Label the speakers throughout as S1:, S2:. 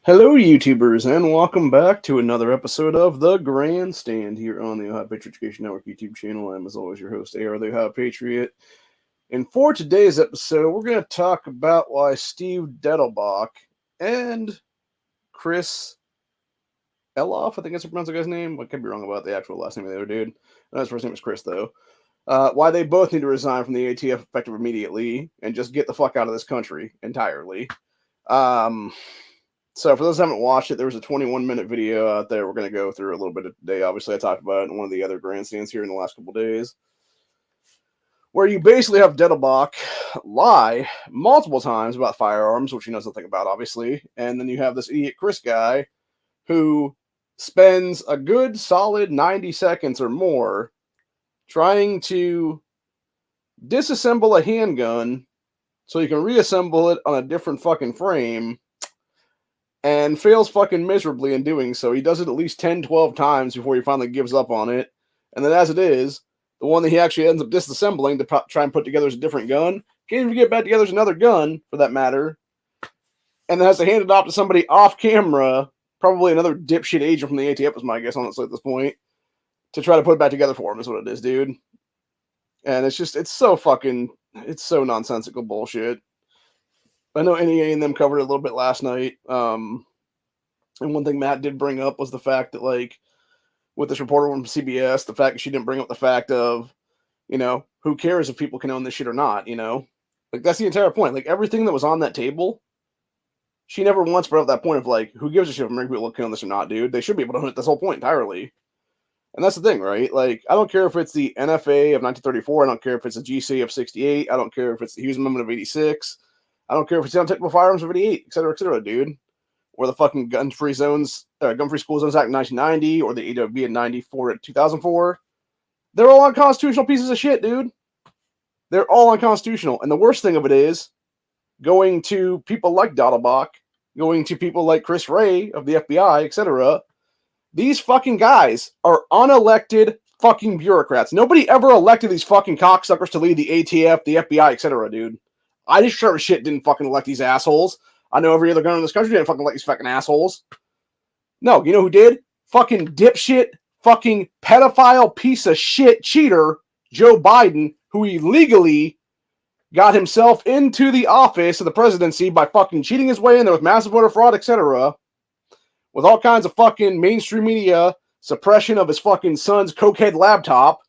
S1: Hello, YouTubers, and welcome back to another episode of The Grandstand here on the Ohio Patriot Education Network YouTube channel. I'm, as always, your host, AR, the Ohio Patriot. And for today's episode, we're going to talk about why Steve Dettelbach and Chris Eloff, I think that's how you pronounce the guy's name. I could be wrong about the actual last name of the other dude. His first name is Chris, though. Why they both need to resign from the ATF effective immediately and just get the fuck out of this country entirely. So for those who haven't watched it, there was a 21-minute video out there we're going to go through a little bit today. Obviously, I talked about it in one of the other grandstands here in the last couple of days, where you basically have Dettelbach lie multiple times about firearms, which he knows nothing about, obviously, and then you have this idiot Chris guy who spends a good solid 90 seconds or more trying to disassemble a handgun so you can reassemble it on a different fucking frame, and fails fucking miserably in doing so. He does it at least 10, 12 times before he finally gives up on it. And then as it is, the one that he actually ends up disassembling to try and put together as a different gun, can't even get back together as another gun, for that matter, and then has to hand it off to somebody off camera, probably another dipshit agent from the ATF is my guess, honestly, at this point, to try to put it back together for him, is what it is, dude. And it's so nonsensical bullshit. I know NEA and them covered it a little bit last night. And one thing Matt did bring up was the fact that, like, with this reporter from CBS, the fact that she didn't bring up the fact of, who cares if people can own this shit or not, Like, that's the entire point. Like, everything that was on that table, she never once brought up that point of, like, who gives a shit if American people can own this or not, dude? They should be able to own it, this whole point entirely. And that's the thing, right? Like, I don't care if it's the NFA of 1934. I don't care if it's the GC of 68. I don't care if it's the Hughes Amendment of 86. I don't care if it's the Untouchable Firearms of 88, et cetera, dude. Or the fucking Gun-Free School Zones Act in 1990, or the AWB in 94 and 2004. They're all unconstitutional pieces of shit, dude. They're all unconstitutional. And the worst thing of it is, going to people like Dettelbach, going to people like Chris Wray of the FBI, etc., these fucking guys are unelected fucking bureaucrats. Nobody ever elected these fucking cocksuckers to lead the ATF, the FBI, etc., dude. I just sure as shit didn't fucking elect these assholes. I know every other gun in this country didn't fucking elect these fucking assholes. No, you know who did? Fucking dipshit, fucking pedophile piece of shit cheater, Joe Biden, who illegally got himself into the office of the presidency by fucking cheating his way in there with massive voter fraud, etc., with all kinds of fucking mainstream media suppression of his fucking son's cokehead laptop,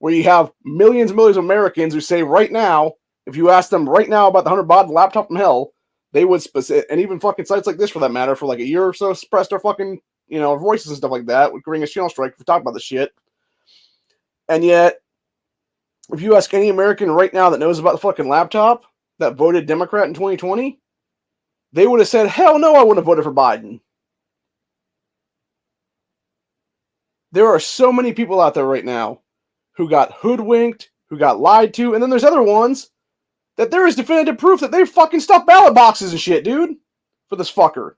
S1: where you have millions and millions of Americans who say right now, if you ask them right now about the $100 laptop from hell, they would and even fucking sites like this, for that matter, for like a year or so, suppressed their fucking, voices and stuff like that, would bring a channel strike if we talk about this shit. And yet, if you ask any American right now that knows about the fucking laptop that voted Democrat in 2020, they would have said, hell no, I wouldn't have voted for Biden. There are so many people out there right now who got hoodwinked, who got lied to, and then there's other ones that there is definitive proof that they fucking stuffed ballot boxes and shit, dude, for this fucker.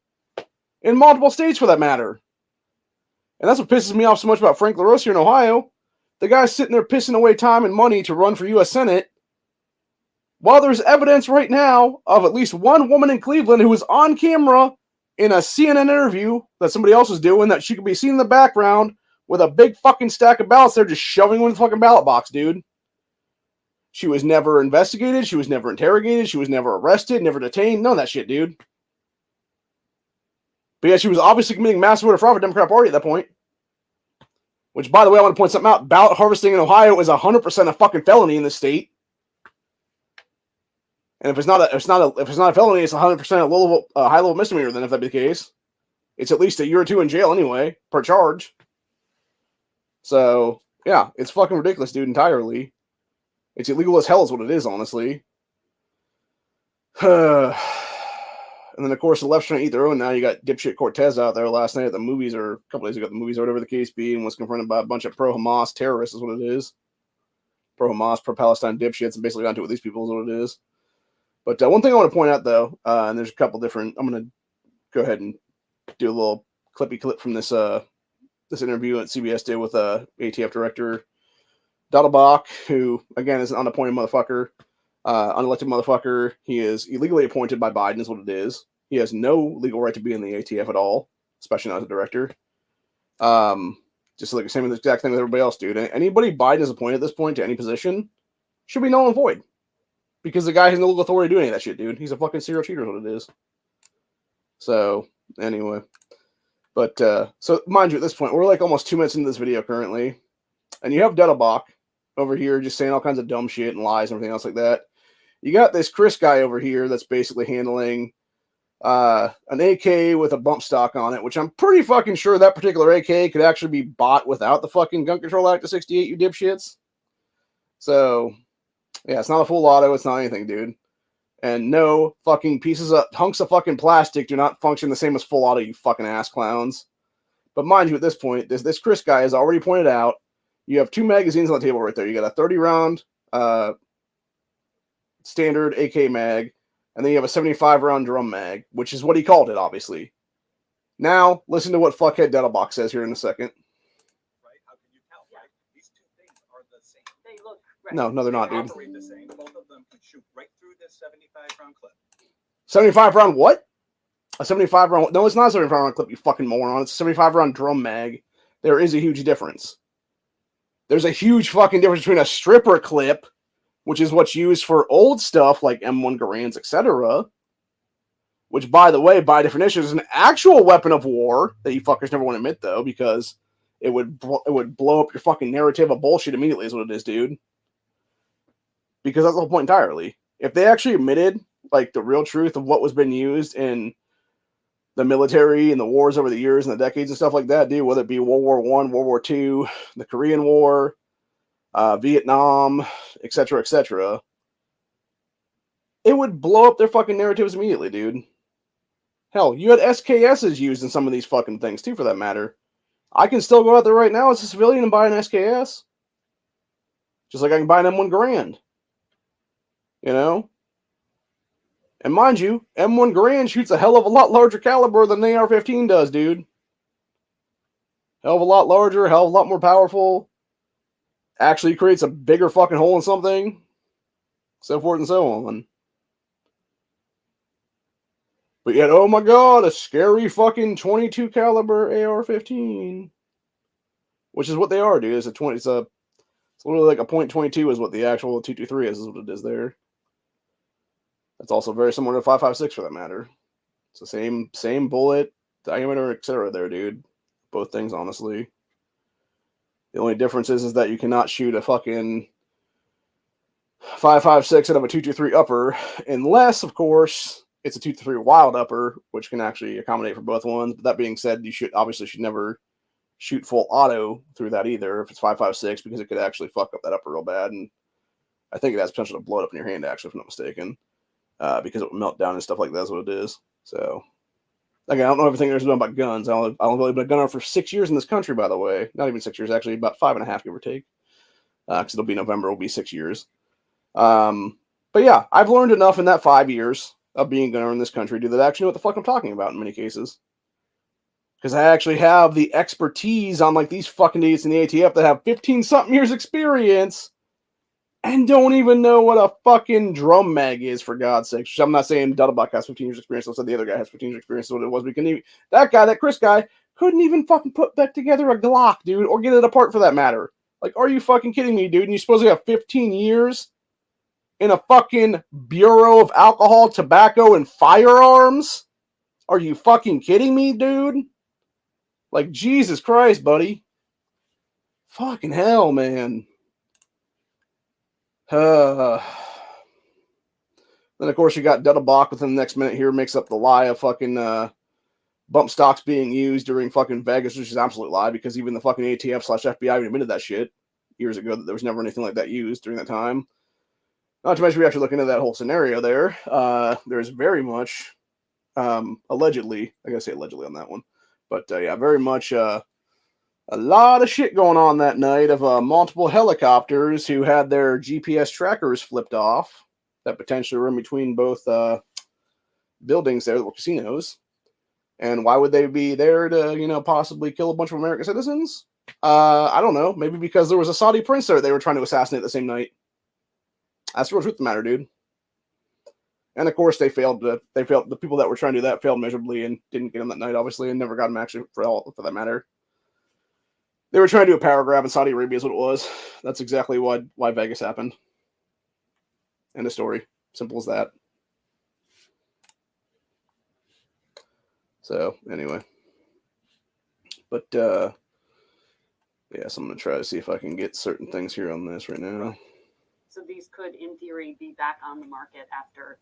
S1: In multiple states, for that matter. And that's what pisses me off so much about Frank LaRose here in Ohio. The guy's sitting there pissing away time and money to run for U.S. Senate, while there's evidence right now of at least one woman in Cleveland who was on camera in a CNN interview that somebody else was doing, that she could be seen in the background with a big fucking stack of ballots there just shoving them in the fucking ballot box, dude. She was never investigated. She was never interrogated. She was never arrested, never detained. None of that shit, dude. But yeah, she was obviously committing massive voter fraud for the Democrat Party at that point. Which, by the way, I want to point something out. Ballot harvesting in Ohio is 100% a fucking felony in this state. And if it's not a felony, it's 100% a high-level misdemeanor. Then, if that be the case, it's at least a year or two in jail anyway per charge. So yeah, it's fucking ridiculous, dude. Entirely. It's illegal as hell is what it is, honestly. And then, of course, the left's trying to eat their own now. You got dipshit Cortez out there last night at the movies, or a couple days ago at the movies, or whatever the case be, and was confronted by a bunch of pro-Hamas terrorists, is what it is. Pro-Hamas, pro-Palestine dipshits, and basically onto what these people is what it is. But one thing I want to point out, though, and there's a couple different, I'm going to go ahead and do a little clippy clip from this this interview that CBS did with ATF Director Dettelbach, who, again, is an unappointed motherfucker, unelected motherfucker. He is illegally appointed by Biden, is what it is. He has no legal right to be in the ATF at all, especially not as a director. Just like the same exact thing with everybody else, dude. Anybody Biden has appointed at this point to any position should be null and void. Because the guy has no legal authority to do any of that shit, dude. He's a fucking serial cheater is what it is. So, anyway. But, so, mind you, at this point, we're like almost 2 minutes into this video currently. And you have Dettelbach over here just saying all kinds of dumb shit and lies and everything else like that. You got this Chris guy over here that's basically handling an AK with a bump stock on it, which I'm pretty fucking sure that particular AK could actually be bought without the fucking Gun Control Act of 68, you dipshits. So, yeah, it's not a full auto, it's not anything, dude. And no fucking hunks of fucking plastic do not function the same as full auto, you fucking ass clowns. But mind you, at this point, this Chris guy has already pointed out, you have 2 magazines on the table right there. You got a 30-round standard AK mag, and then you have a 75-round drum mag, which is what he called it, obviously. Now, listen to what fuckhead Dettelbach says here in a second.
S2: Right? How can you tell, right? These two things are the same.
S3: They look right.
S1: No, they're not, dude.
S2: Operate the same. Both of them can shoot right through this 75-round clip.
S1: 75-round what? A 75-round... No, it's not a 75-round clip, you fucking moron. It's a 75-round drum mag. There is a huge difference. There's a huge fucking difference between a stripper clip, which is what's used for old stuff like M1 Garands, etc., which, by the way, by definition, is an actual weapon of war that you fuckers never want to admit, though, because it would blow up your fucking narrative of bullshit immediately is what it is, dude. Because that's the whole point entirely. If they actually admitted, like, the real truth of what was being used in the military and the wars over the years and the decades and stuff like that, dude, whether it be World War I, World War II, the Korean War, Vietnam, etc., etc., it would blow up their fucking narratives immediately, dude. Hell, you had SKSs used in some of these fucking things, too, for that matter. I can still go out there right now as a civilian and buy an SKS. Just like I can buy an M1 Garand. You know? And mind you, M1 Garand shoots a hell of a lot larger caliber than the AR-15 does, dude. Hell of a lot larger, hell of a lot more powerful. Actually creates a bigger fucking hole in something. So forth and so on. But yet, oh my god, a scary fucking 22 caliber AR-15. Which is what they are, dude. It's literally like a .22 is what the actual 223 is what it is there. That's also very similar to 5.56 for that matter. It's the same bullet, diameter, etc. there, dude. Both things, honestly. The only difference is that you cannot shoot a fucking 5.56 out of a 223 upper, unless, of course, it's a 223 wild upper, which can actually accommodate for both ones. But that being said, you should never shoot full auto through that either if it's 5.56, because it could actually fuck up that upper real bad, and I think it has potential to blow it up in your hand, actually, if I'm not mistaken. Because it will melt down and stuff like that is what it is. So, again, I don't know everything there's known about guns. I've only been a gunner for 6 years in this country, by the way. Not even 6 years, actually, about 5.5, give or take. Because it'll be November, it'll be 6 years. But yeah, I've learned enough in that 5 years of being a gunner in this country to actually know what the fuck I'm talking about in many cases. Because I actually have the expertise on like these fucking idiots in the ATF that have 15-something years experience and don't even know what a fucking drum mag is, for God's sake. I'm not saying Dettelbach has 15 years experience. I said the other guy has 15 years experience. So what it was. That Chris guy, couldn't even fucking put back together a Glock, dude, or get it apart for that matter. Like, are you fucking kidding me, dude? And you supposedly have 15 years in a fucking Bureau of Alcohol, Tobacco, and Firearms? Are you fucking kidding me, dude? Like, Jesus Christ, buddy. Fucking hell, man. Then, of course, you got Dettelbach within the next minute here, makes up the lie of fucking bump stocks being used during fucking Vegas, which is an absolute lie, because even the fucking ATF/FBI admitted that shit years ago, that there was never anything like that used during that time. Not to mention, we actually look into that whole scenario there. There's very much, allegedly, I gotta say allegedly on that one, but yeah, very much a lot of shit going on that night of multiple helicopters who had their GPS trackers flipped off that potentially were in between both buildings there that were casinos. And why would they be there to, possibly kill a bunch of American citizens? I don't know. Maybe because there was a Saudi prince there they were trying to assassinate the same night. That's the real truth of the matter, dude. And of course, they failed. The people that were trying to do that failed miserably and didn't get him that night, obviously, and never got him actually for that matter. They were trying to do a power grab in Saudi Arabia, is what it was. That's exactly why Vegas happened. End of story. Simple as that. So anyway, but yeah, so I'm gonna try to see if I can get certain things here on this right now.
S3: So these could, in theory, be back on the market after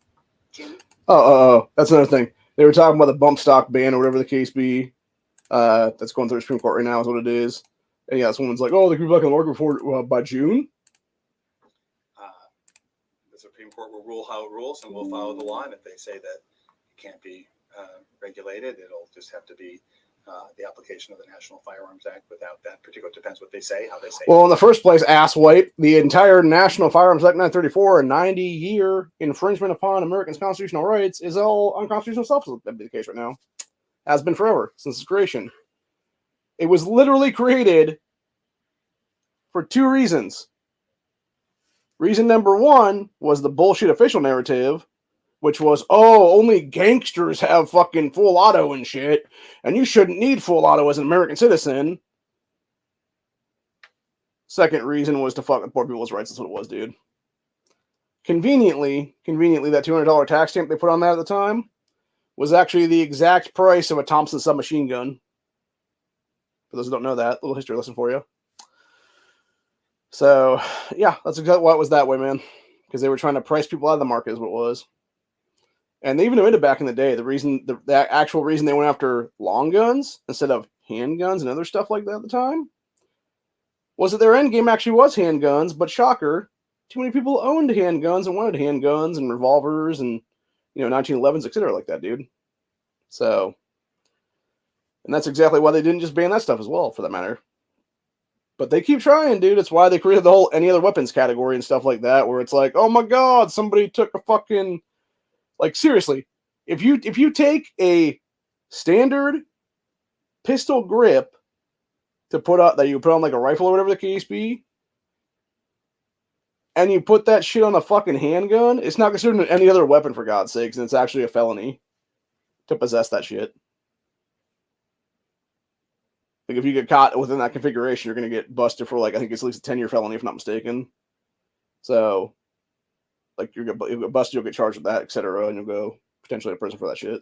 S3: June.
S1: Oh, that's another thing. They were talking about the bump stock ban or whatever the case be. That's going through the Supreme Court right now is what it is. And yeah, this woman's like, oh, they could be back on the market before by June.
S2: The Supreme Court will rule how it rules, and we'll follow the law. And if they say that it can't be regulated, it'll just have to be the application of the National Firearms Act without that particular. Depends what they say, how they say.
S1: Well, in the first place, asswipe, the entire National Firearms Act 934, a 90-year infringement upon Americans' constitutional rights, is all unconstitutional stuff. That'd be the case right now. Has been forever since its creation. It was literally created for two reasons. Reason number one was the bullshit official narrative, which was, oh, only gangsters have fucking full auto and shit, and you shouldn't need full auto as an American citizen. Second reason was to fuck with poor people's rights. That's what it was, dude. Conveniently, that $200 tax stamp they put on that at the time was actually the exact price of a Thompson submachine gun. For those who don't know that, little history lesson for you. So, yeah, that's exactly why it was that way, man. Because they were trying to price people out of the market is what it was. And they even admitted back in the day, the actual reason they went after long guns instead of handguns and other stuff like that at the time was that their end game actually was handguns, but shocker, too many people owned handguns and wanted handguns and revolvers and, 1911s, etc. like that, dude. So, and that's exactly why they didn't just ban that stuff as well, for that matter. But they keep trying, dude. It's why they created the whole any other weapons category and stuff like that, where it's like, oh my god, somebody took a fucking, like, seriously, if you take a standard pistol grip to put up that you put on like a rifle or whatever the case be, and you put that shit on a fucking handgun, it's not considered any other weapon, for God's sakes, and it's actually a felony to possess that shit. Like, if you get caught within that configuration, you're going to get busted for, like, I think it's at least a 10-year felony, if not mistaken. So, like, you'll get busted, you'll get charged with that, etc., and you'll go potentially to prison for that shit.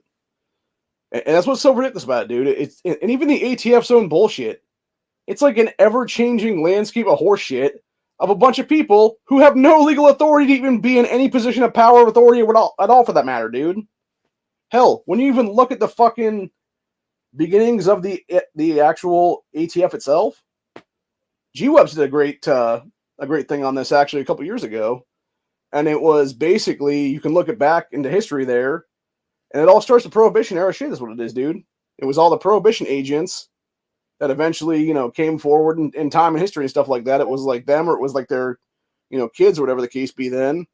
S1: And that's what's so ridiculous about it, dude. And even the ATF's own bullshit. It's like an ever-changing landscape of horseshit of a bunch of people who have no legal authority to even be in any position of power or authority at all for that matter, dude. Hell, when you even look at the fucking beginnings of the actual ATF itself, G-Webs did a great thing on this actually a couple years ago, and it was basically, you can look it back into history there, and it all starts the Prohibition era shit is what it is, dude. It was all the Prohibition agents that eventually, came forward in time and history and stuff like that. It was like them, or it was like their, kids or whatever the case be then,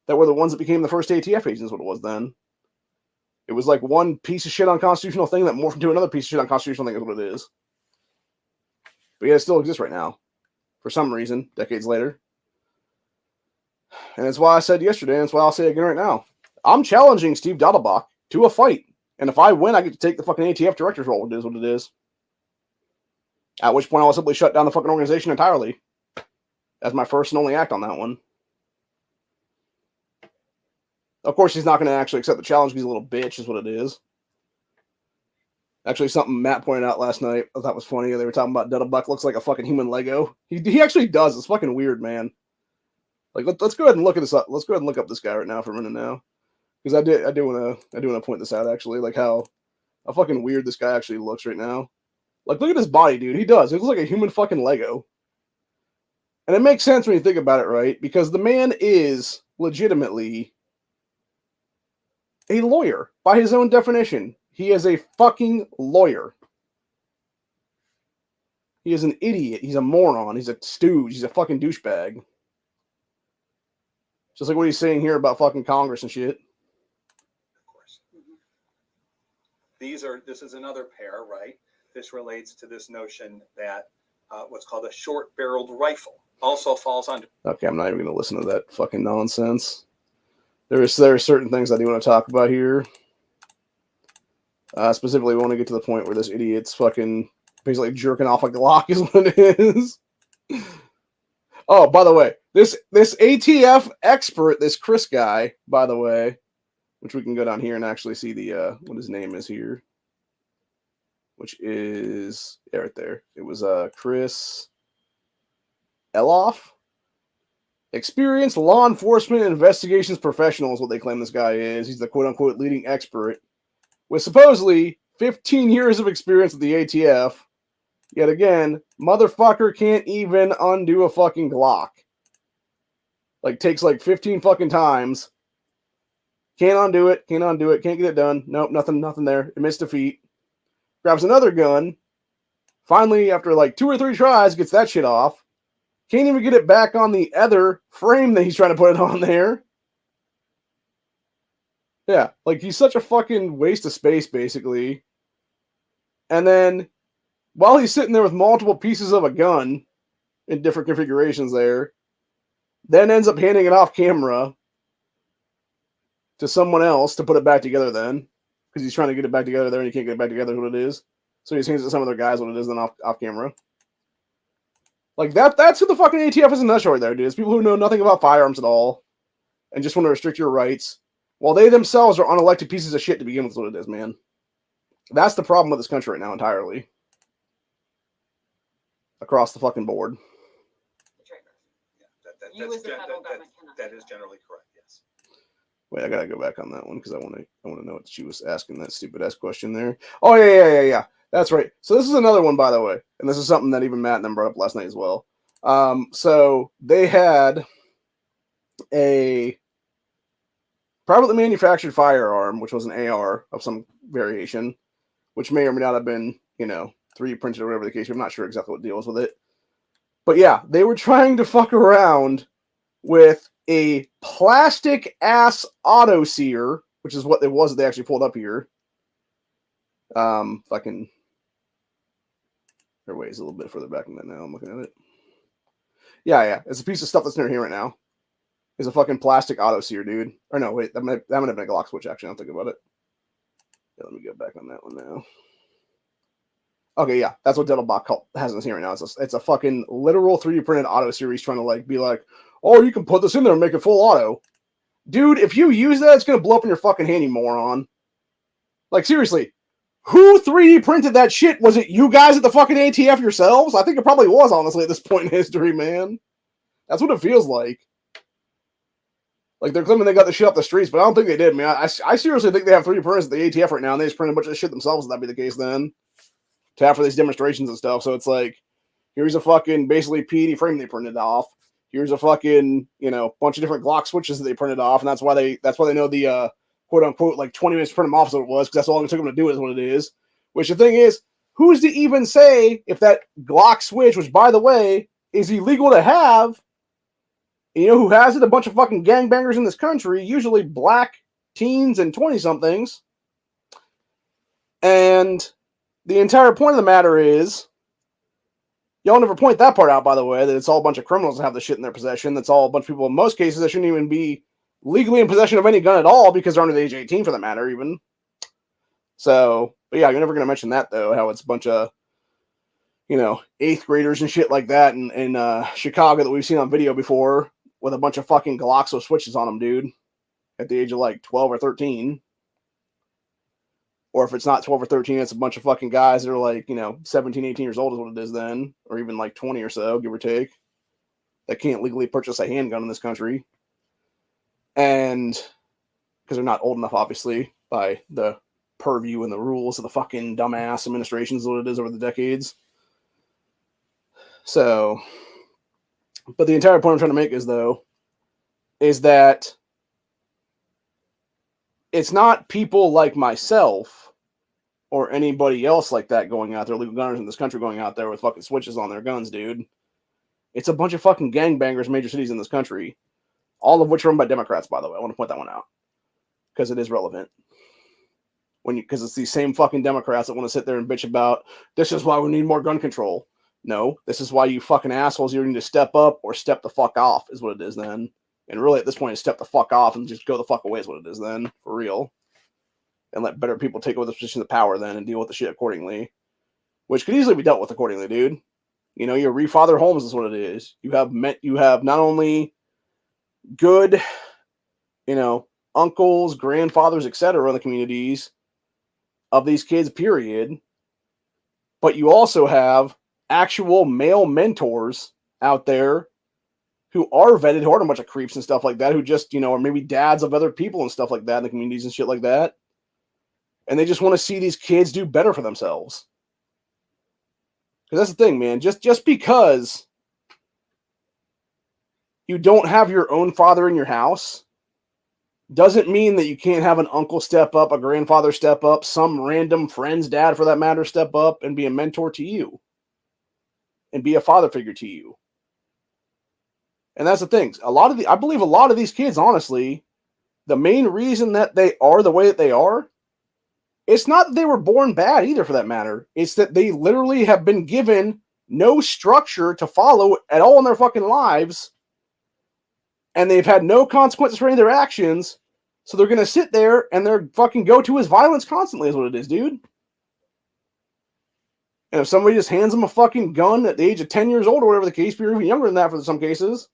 S1: that were the ones that became the first ATF agents is what it was then. It was like one piece of shit unconstitutional thing that morphed into another piece of shit unconstitutional thing is what it is. But yeah, it still exists right now. For some reason, decades later. And that's why I said yesterday, and that's why I'll say again right now. I'm challenging Steve Dettelbach to a fight. And if I win, I get to take the fucking ATF Director's role. It is what it is. At which point I'll simply shut down the fucking organization entirely. That's my first and only act on that one. Of course, he's not going to actually accept the challenge because he's a little bitch, is what it is. Actually, something Matt pointed out last night I thought was funny. They were talking about Dettelbach looks like a fucking human Lego. He actually does. It's fucking weird, man. Like, let's go ahead and look this up. Let's go ahead and look up this guy right now for a minute now, because I do want to point this out actually, like how fucking weird this guy actually looks right now. Like, look at his body, dude. He does. He looks like a human fucking Lego. And it makes sense when you think about it, right? Because the man is legitimately a lawyer by his own definition. He is a fucking lawyer. He is an idiot. He's a moron. He's a stooge. He's a fucking douchebag. Just like what he's saying here about fucking Congress and shit.
S2: Of course. This is another pair, right? This relates to this notion that what's called a short-barreled rifle also falls under.
S1: Okay, I'm not even going to listen to that fucking nonsense. There are certain things I do want to talk about here. Specifically, we want to get to the point where this idiot's fucking basically jerking off a Glock is what it is. Oh, by the way, this ATF expert, this Chris guy, by the way, which we can go down here and actually see the what his name is here, which is right there. It was Chris Eloff. Experienced law enforcement and investigations professional is what they claim this guy is. He's the quote-unquote leading expert with supposedly 15 years of experience at the ATF. Yet again, motherfucker can't even undo a fucking Glock. Like, takes like 15 fucking times. Can't undo it, can't get it done. Nope, nothing there. Admits defeat. Grabs another gun. Finally, after like 2 or 3 tries, gets that shit off. Can't even get it back on the other frame that he's trying to put it on there. Yeah, like he's such a fucking waste of space, basically. And then, while he's sitting there with multiple pieces of a gun in different configurations there, then ends up handing it off camera to someone else to put it back together then. Because he's trying to get it back together there and he can't get it back together is what it is. So he just hands it to some other guys what it is then off camera. Like, that's who the fucking ATF is in a nutshell right there, dude. It's people who know nothing about firearms at all and just want to restrict your rights, while they themselves are unelected pieces of shit to begin with, what it is, man. That's the problem with this country right now entirely. Across the fucking board.
S2: Yeah, that is generally correct, yes.
S1: Wait, I gotta go back on that one because I want to know what she was asking that stupid ass question there. Oh yeah. That's right. So this is another one, by the way, and this is something that even Matt and them brought up last night as well. So they had a privately manufactured firearm, which was an AR of some variation, which may or may not have been, 3D printed or whatever the case. I'm not sure exactly what deals with it. But yeah, they were trying to fuck around with a plastic ass auto sear, which is what it was that they actually pulled up here. Fucking. Or wait, it's a little bit further back than that now. I'm looking at it. Yeah. It's a piece of stuff that's near here right now. It's a fucking plastic auto sear, dude. Or no, wait, that might have been a Glock switch, actually. I'm thinking about it. Yeah, let me get back on that one now. Okay, yeah, that's what Dettelbach has in here right now. It's a fucking literal 3D printed auto series trying to be like, oh, you can put this in there and make it full auto. Dude, if you use that, it's going to blow up in your fucking hand, you moron. Like, seriously. Who 3D printed that shit? Was it you guys at the fucking ATF yourselves? I think it probably was, honestly, at this point in history, man. That's what it feels like. Like, they're claiming they got the shit off the streets, but I don't think they did, man. I seriously think they have 3D printers at the ATF right now, and they just print a bunch of this shit themselves, if that'd be the case then. To have for these demonstrations and stuff. So it's like, here's a fucking, basically, PED frame they printed off. Here's a fucking, bunch of different Glock switches that they printed off, and that's why they know the, quote-unquote, like 20 minutes to print them off is what it was, because that's all it took them to do is what it is. Which the thing is, who's to even say if that Glock switch, which, by the way, is illegal to have, and you know who has it? A bunch of fucking gangbangers in this country, usually black teens and 20-somethings. And the entire point of the matter is, y'all never point that part out, by the way, that it's all a bunch of criminals that have the shit in their possession. That's all a bunch of people, in most cases, that shouldn't even be legally in possession of any gun at all because they're under the age of 18 for that matter, even. So, but yeah, you're never going to mention that, though, how it's a bunch of, 8th graders and shit like that in Chicago that we've seen on video before with a bunch of fucking Glocks with switches on them, dude, at the age of like 12 or 13. Or if it's not 12 or 13, it's a bunch of fucking guys that are like, 17, 18 years old is what it is then, or even like 20 or so, give or take, that can't legally purchase a handgun in this country. And because they're not old enough, obviously, by the purview and the rules of the fucking dumbass administrations, what it is over the decades. So, but the entire point I'm trying to make is that it's not people like myself or anybody else like that going out there, legal gunners in this country going out there with fucking switches on their guns, dude. It's a bunch of fucking gangbangers in major cities in this country. All of which are run by Democrats, by the way. I want to point that one out. Because it is relevant. Because it's these same fucking Democrats that want to sit there and bitch about, this is why we need more gun control. No, this is why you fucking assholes either need to step up or step the fuck off, is what it is then. And really, at this point, step the fuck off and just go the fuck away is what it is then, for real. And let better people take over the position of power then and deal with the shit accordingly. Which could easily be dealt with accordingly, dude. You know, your refather homes is what it is. You have not only good, you know, uncles, grandfathers, etc. in the communities of these kids, period. But you also have actual male mentors out there who are vetted, who aren't a bunch of creeps and stuff like that, who just, you know, are maybe dads of other people and stuff like that in the communities and shit like that. And they just want to see these kids do better for themselves. Because that's the thing, man. Just because you don't have your own father in your house doesn't mean that you can't have an uncle step up, a grandfather step up, some random friend's dad, for that matter, step up and be a mentor to you and be a father figure to you. And that's the thing. I believe a lot of these kids, honestly, the main reason that they are the way that they are, it's not that they were born bad either, for that matter. It's that they literally have been given no structure to follow at all in their fucking lives. And they've had no consequences for any of their actions. So they're going to sit there and their fucking go-to is violence constantly is what it is, dude. And if somebody just hands them a fucking gun at the age of 10 years old or whatever the case, or even younger than that for some cases,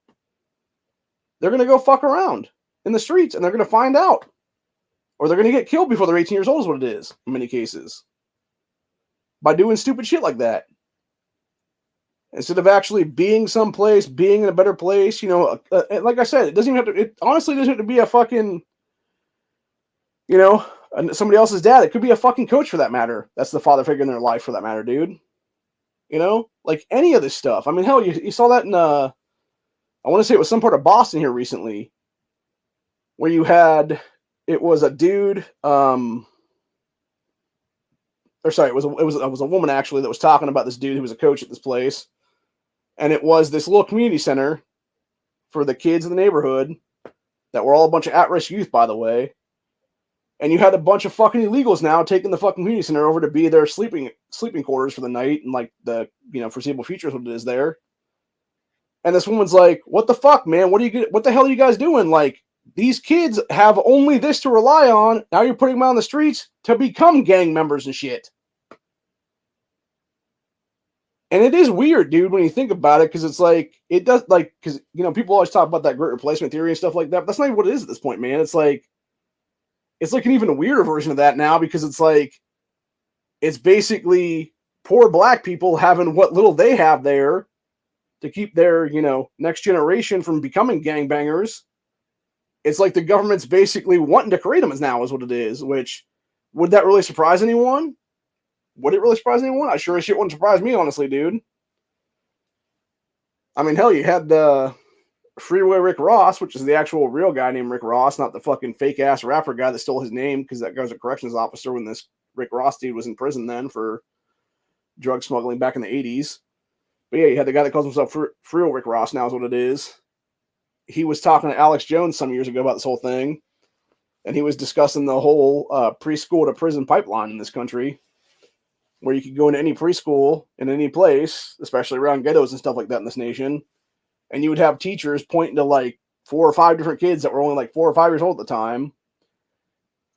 S1: they're going to go fuck around in the streets and they're going to find out. Or they're going to get killed before they're 18 years old is what it is in many cases. By doing stupid shit like that. Instead of actually being someplace, being in a better place, you know, like I said, it doesn't even have to, it honestly doesn't have to be a fucking, you know, somebody else's dad. It could be a fucking coach for that matter. That's the father figure in their life for that matter, dude. You know, like any of this stuff. I mean, hell, you saw that in, I want to say it was some part of Boston here recently, where you had, it was a dude, or sorry, it was a woman actually that was talking about this dude who was a coach at this place. And it was this little community center for the kids in the neighborhood that were all a bunch of at-risk youth, by the way. And you had a bunch of fucking illegals now taking the fucking community center over to be their sleeping quarters for the night and like the, you know, foreseeable future is what it is there. And this woman's like, "What the fuck, man? What the hell are you guys doing? Like, these kids have only this to rely on. Now you're putting them out on the streets to become gang members and shit." And it is weird, dude, when you think about it, because it's like, it does, like, because, you know, people always talk about that great replacement theory and stuff like that, but that's not even what it is at this point, man. It's like an even weirder version of that now, because it's like, it's basically poor black people having what little they have there to keep their, you know, next generation from becoming gangbangers. It's like the government's basically wanting to create them as now is what it is, which, would that really surprise anyone? Would it really surprise anyone? I sure as shit wouldn't surprise me, honestly, dude. I mean, hell, you had Freeway Rick Ross, which is the actual real guy named Rick Ross, not the fucking fake-ass rapper guy that stole his name because that guy was a corrections officer when this Rick Ross dude was in prison then for drug smuggling back in the 80s. But yeah, you had the guy that calls himself Freeway Rick Ross now is what it is. He was talking to Alex Jones some years ago about this whole thing, and he was discussing the whole preschool to prison pipeline in this country, where you could go into any preschool in any place, especially around ghettos and stuff like that in this nation, and you would have teachers pointing to like 4 or 5 different kids that were only like 4 or 5 years old at the time,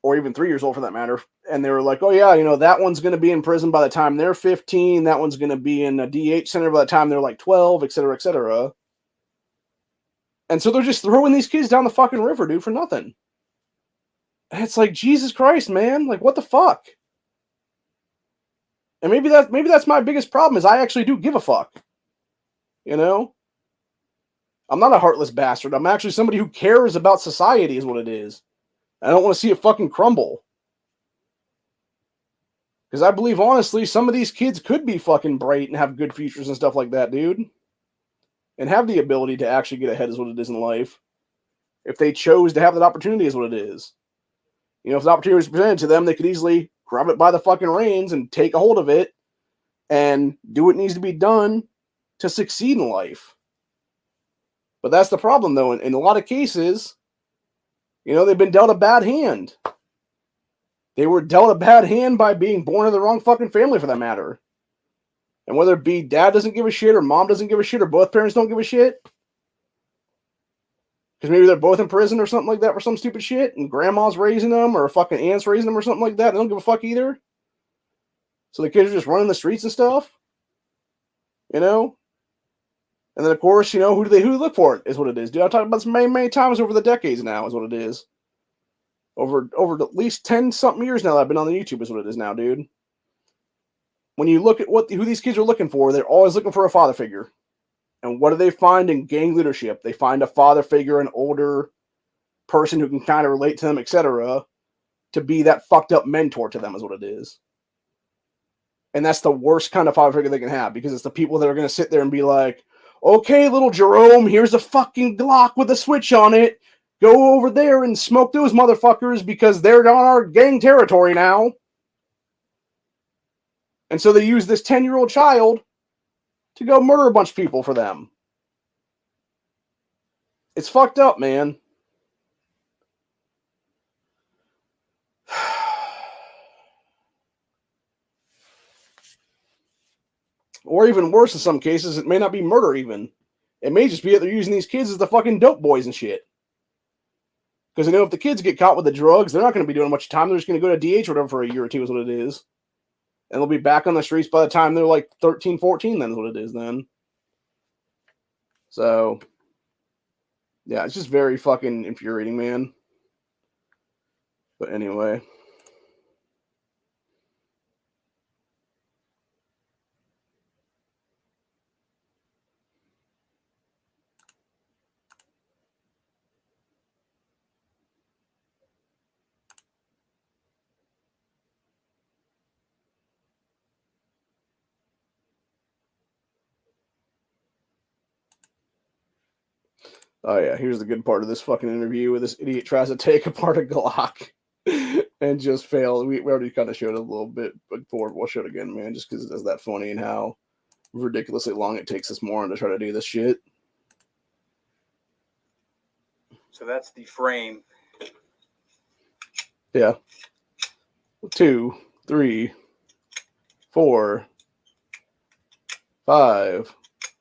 S1: or even 3 years old for that matter, and they were like, "Oh yeah, you know, that one's going to be in prison by the time they're 15, that one's going to be in a DH center by the time they're like 12, etc., etc." And so they're just throwing these kids down the fucking river, dude, for nothing. And it's like, Jesus Christ, man, like, what the fuck? And maybe that's my biggest problem, is I actually do give a fuck. You know? I'm not a heartless bastard. I'm actually somebody who cares about society is what it is. I don't want to see it fucking crumble. Because I believe, honestly, some of these kids could be fucking bright and have good futures and stuff like that, dude. And have the ability to actually get ahead is what it is in life. If they chose to have that opportunity is what it is. You know, if the opportunity was presented to them, they could easily grab it by the fucking reins and take a hold of it and do what needs to be done to succeed in life. But that's the problem, though. In a lot of cases, you know, they've been dealt a bad hand. They were dealt a bad hand by being born in the wrong fucking family, for that matter. And whether it be dad doesn't give a shit, or mom doesn't give a shit, or both parents don't give a shit, Because maybe they're both in prison or something like that for some stupid shit, and grandma's raising them, or fucking aunt's raising them or something like that. They don't give a fuck either. So the kids are just running the streets and stuff. You know? And then, of course, you know, who do they look for is what it is. Dude, I've talked about this many, many times over the decades now is what it is. Over at least 10-something years now that I've been on the YouTube is what it is now, dude. When you look at who these kids are looking for, they're always looking for a father figure. And what do they find in gang leadership? They find a father figure, an older person who can kind of relate to them, etc., to be that fucked up mentor to them is what it is. And that's the worst kind of father figure they can have, because it's the people that are going to sit there and be like, okay, little Jerome, here's a fucking Glock with a switch on it. Go over there and smoke those motherfuckers because they're on our gang territory now. And so they use this 10-year-old child to go murder a bunch of people for them. It's fucked up, man. Or even worse in some cases, it may not be murder even. It may just be that they're using these kids as the fucking dope boys and shit. Because they know if the kids get caught with the drugs, they're not going to be doing much time. They're just going to go to DH or whatever for a year or two is what it is. And they'll be back on the streets by the time they're like 13, 14 then is what it is then. So, yeah, it's just very fucking infuriating, man. But anyway. Oh, yeah, here's the good part of this fucking interview where this idiot tries to take apart a Glock and just fail. We already kind of showed it a little bit before. We'll show it again, man, just because it's that funny and how ridiculously long it takes this moron to try to do this shit.
S2: So that's the frame.
S1: Yeah. 2, 3, 4, 5,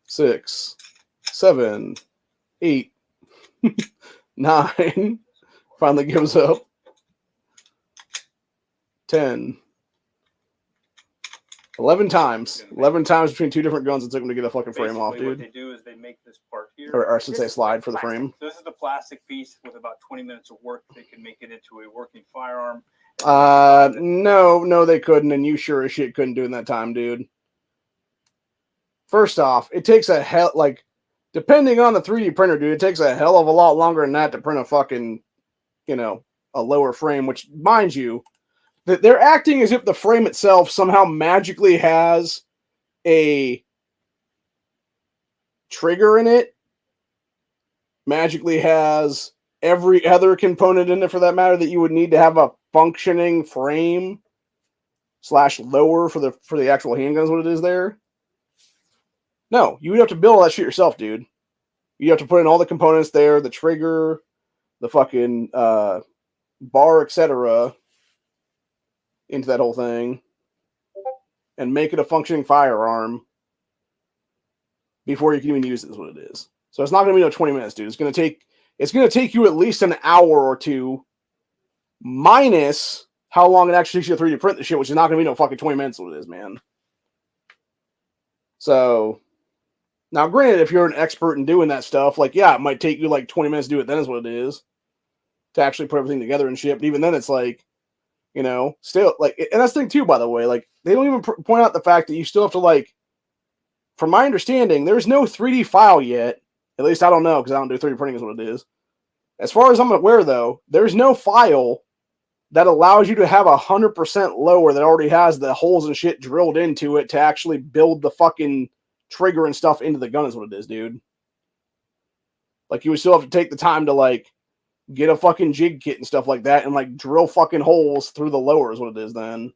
S1: 6, 7, 8, 9. Finally gives up. 10. 11 times. 11 times between two different guns it took them to get a fucking frame off, dude.
S2: What they do is they make this part here.
S1: Or should say slide for the frame.
S2: So this is the plastic piece with about 20 minutes of work. They can make it into a working firearm.
S1: No, they couldn't, and you sure as shit couldn't do it in that time, dude. First off, it takes a hell, like, depending on the 3D printer, dude, it takes a hell of a lot longer than that to print a fucking, you know, a lower frame, which, mind you, that they're acting as if the frame itself somehow magically has a trigger in it, magically has every other component in it for that matter that you would need to have a functioning frame / lower for the actual handguns, what it is there. No, you would have to build all that shit yourself, dude. You have to put in all the components there, the trigger, the fucking bar, etc., into that whole thing, and make it a functioning firearm before you can even use it, is what it is. So it's not going to be no 20 minutes, dude. It's going to take you at least an hour or two, minus how long it actually takes you to 3D print the shit, which is not going to be no fucking 20 minutes, what it is, man. So, now granted, if you're an expert in doing that stuff, like, yeah, it might take you like 20 minutes to do it, then is what it is, to actually put everything together and shit. But even then, it's like, you know, still, like, and that's the thing too, by the way, like, they don't even point out the fact that you still have to, like, from my understanding, there's no 3D file yet. At least I don't know, because I don't do 3D printing is what it is. As far as I'm aware, though, there's no file that allows you to have 100% lower that already has the holes and shit drilled into it to actually build the fucking trigger and stuff into the gun is what it is, dude. Like, you would still have to take the time to, like, get a fucking jig kit and stuff like that and, like, drill fucking holes through the lower is what it is then.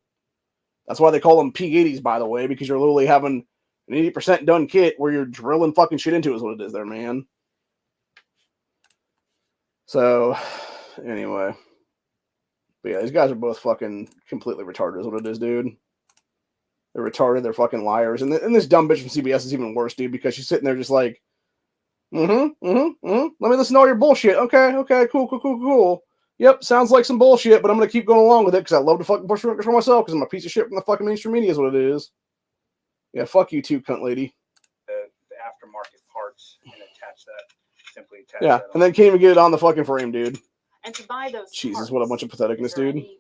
S1: That's why they call them P80s, by the way, because you're literally having an 80% done kit where you're drilling fucking shit into is what it is there, man. So, anyway. But yeah, these guys are both fucking completely retarded is what it is, dude. They're retarded, they're fucking liars. And this dumb bitch from CBS is even worse, dude, because she's sitting there just like, Let me listen to all your bullshit. Okay, cool. Yep, sounds like some bullshit, but I'm gonna keep going along with it because I love to fucking push for myself because I'm a piece of shit from the fucking mainstream media is what it is. Yeah, fuck you too, cunt lady.
S2: The aftermarket parts and attach that. Simply attach
S1: Yeah,
S2: that
S1: and then can't even get it on the fucking frame, dude.
S3: And to buy those
S1: Jesus,
S3: parts,
S1: what a bunch of patheticness,
S3: is there
S1: dude.
S3: any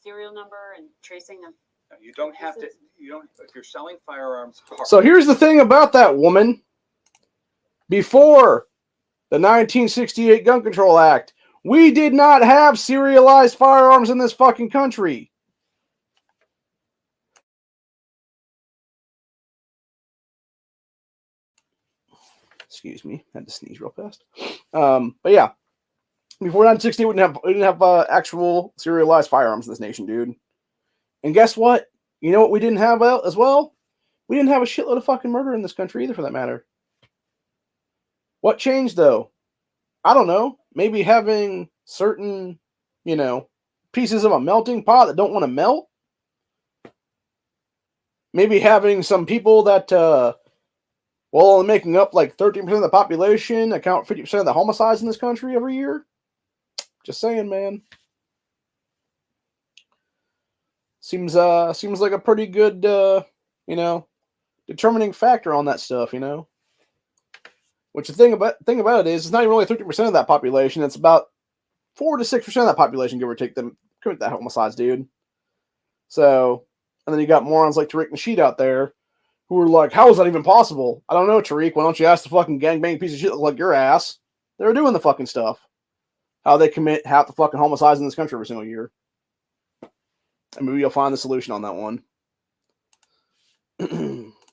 S3: serial number and tracing them?
S2: No, you don't have to. You don't. If you're selling firearms parts.
S1: So here's the thing about that woman. Before the 1968 Gun Control Act, we did not have serialized firearms in this fucking country. Excuse me, had to sneeze real fast. But yeah, before 1960, we didn't have actual serialized firearms in this nation, dude. And guess what? You know what we didn't have as well? We didn't have a shitload of fucking murder in this country either, for that matter. What changed, though? I don't know. Maybe having certain, pieces of a melting pot that don't want to melt. Maybe having some people that, only making up like 13% of the population, account for 50% of the homicides in this country every year. Just saying, man. Seems like a pretty good, determining factor on that stuff, Which the thing about it is, it's not even really 30% of that population. It's about 4 to 6% of that population, give or take, them commit that homicides, dude. So, and then you got morons like Tariq Nasheed out there who are like, how is that even possible? I don't know, Tariq. Why don't you ask the fucking gangbang piece of shit like your ass? They're doing the fucking stuff. How they commit half the fucking homicides in this country every single year. And maybe you'll find the solution on that one.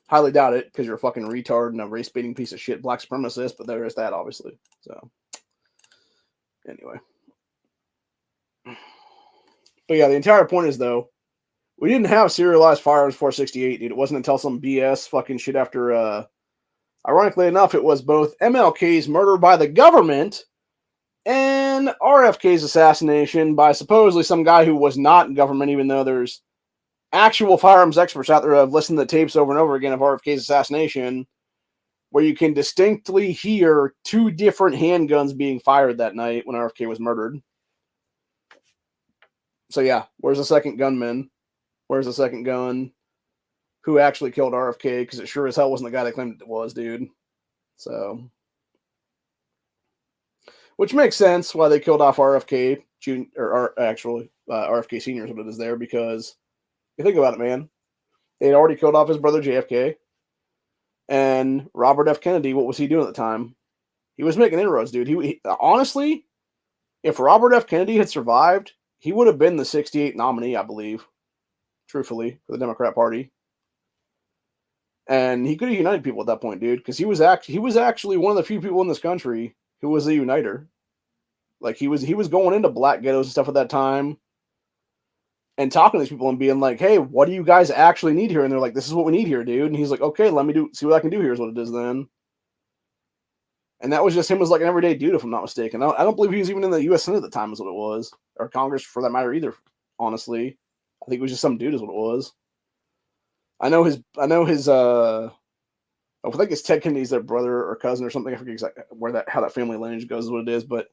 S1: Highly doubt it, because you're a fucking retard and a race-baiting piece of shit black supremacist, but there is that, obviously. So, anyway. But yeah, the entire point is, though, we didn't have serialized firearms before 68, dude. It wasn't until some BS fucking shit after, ironically enough, it was both MLK's murder by the government and RFK's assassination by supposedly some guy who was not in government, even though there's actual firearms experts out there who have listened to the tapes over and over again of RFK's assassination, where you can distinctly hear 2 different handguns being fired that night when RFK was murdered. So yeah, where's the second gunman? Where's the second gun? Who actually killed RFK? Because it sure as hell wasn't the guy they claimed it was, dude. So, which makes sense why they killed off RFK Junior, or actually RFK Senior is what it is there, because you think about it, man. They had already killed off his brother JFK, and Robert F. Kennedy. What was he doing at the time? He was making inroads, dude. He honestly, if Robert F. Kennedy had survived, he would have been the 68 nominee, I believe, truthfully, for the Democrat Party. And he could have united people at that point, dude, because he was actually one of the few people in this country who was a uniter. Like he was going into black ghettos and stuff at that time, and talking to these people and being like, "Hey, what do you guys actually need here?" And they're like, "This is what we need here, dude." And he's like, "Okay, let me see what I can do here." Is what it is then. And that was just him as like an everyday dude, if I'm not mistaken. I don't believe he was even in the U.S. Senate at the time, is what it was, or Congress for that matter either. Honestly, I think it was just some dude, is what it was. I know his. I think it's Ted Kennedy's their brother or cousin or something. I forget exactly how that family lineage goes, is what it is. But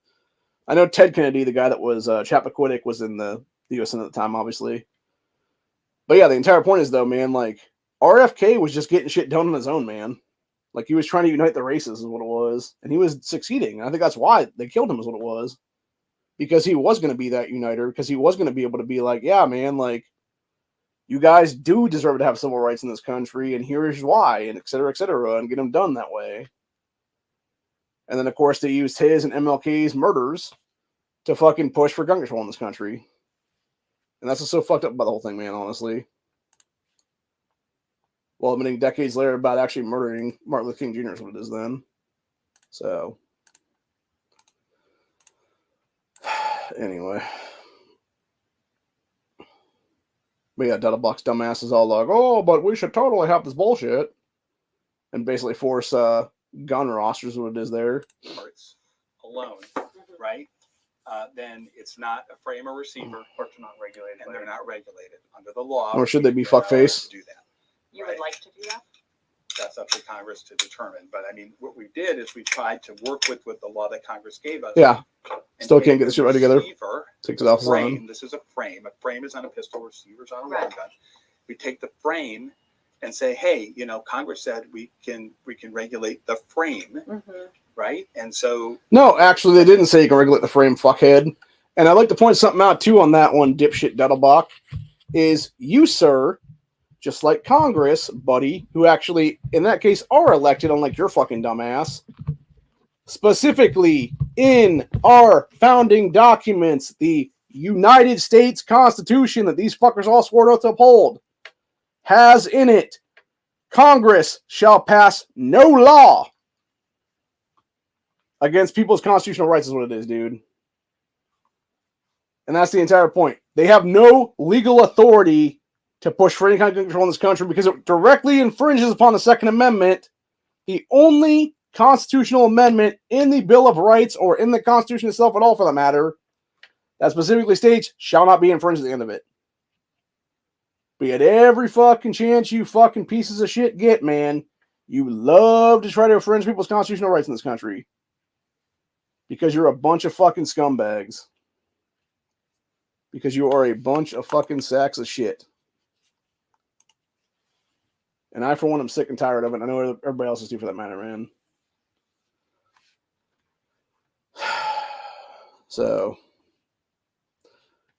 S1: I know Ted Kennedy, the guy that was Chappaquiddick, was in the U.S. Senate at the time, obviously. But yeah, the entire point is, though, man, like RFK was just getting shit done on his own, man. Like he was trying to unite the races, is what it was, and he was succeeding. I think that's why they killed him, is what it was, because he was going to be that uniter, because he was going to be able to be like, yeah, man, like you guys do deserve to have civil rights in this country, and here's why, and et cetera, and get them done that way. And then, of course, they used his and MLK's murders to fucking push for gun control in this country. And that's what's so fucked up about the whole thing, man, honestly. Well, admitting decades later about actually murdering Martin Luther King Jr. is what it is then. So, anyway. But yeah, Dettelbach's dumbass is all like, oh, but we should totally have this bullshit. And basically force gun rosters, what it is there.
S2: Parts alone, right? Then it's not a frame or receiver.
S4: Parts are not regulated.
S2: And they're not regulated under the law.
S1: Or should they be fuckface?
S2: To do that.
S3: You would like to do that?
S2: that's up to Congress to determine. But I mean, what we did is we tried to work with the law that Congress gave us.
S1: Yeah.
S2: and
S1: Still
S2: take
S1: can't get the shit right together.
S2: receiver,
S1: Takes it off his
S2: frame.
S1: line.
S2: This is a frame. A frame is on a pistol. Receiver's on a
S3: Right.
S2: long gun. We take the frame and say, hey, you know, Congress said we can regulate the frame, right? And so
S1: No, actually, they didn't say you can regulate the frame, fuckhead. And I'd like to point something out, too, on that one, dipshit Dettelbach, is you, sir, just like Congress, buddy, who actually, in that case, are elected, unlike your fucking dumbass, specifically in our founding documents, the United States Constitution that these fuckers all swore to uphold, has in it, Congress shall pass no law against people's constitutional rights is what it is, dude. And that's the entire point. They have no legal authority to push for any kind of gun control in this country because it directly infringes upon the Second Amendment, the only constitutional amendment in the Bill of Rights or in the Constitution itself at all, for that matter, that specifically states shall not be infringed at the end of it. But at every fucking chance you fucking pieces of shit get, man, you love to try to infringe people's constitutional rights in this country. Because you're a bunch of fucking scumbags. Because you are a bunch of fucking sacks of shit. And I, for one, am sick and tired of it. I know everybody else is too, for that matter, man. So,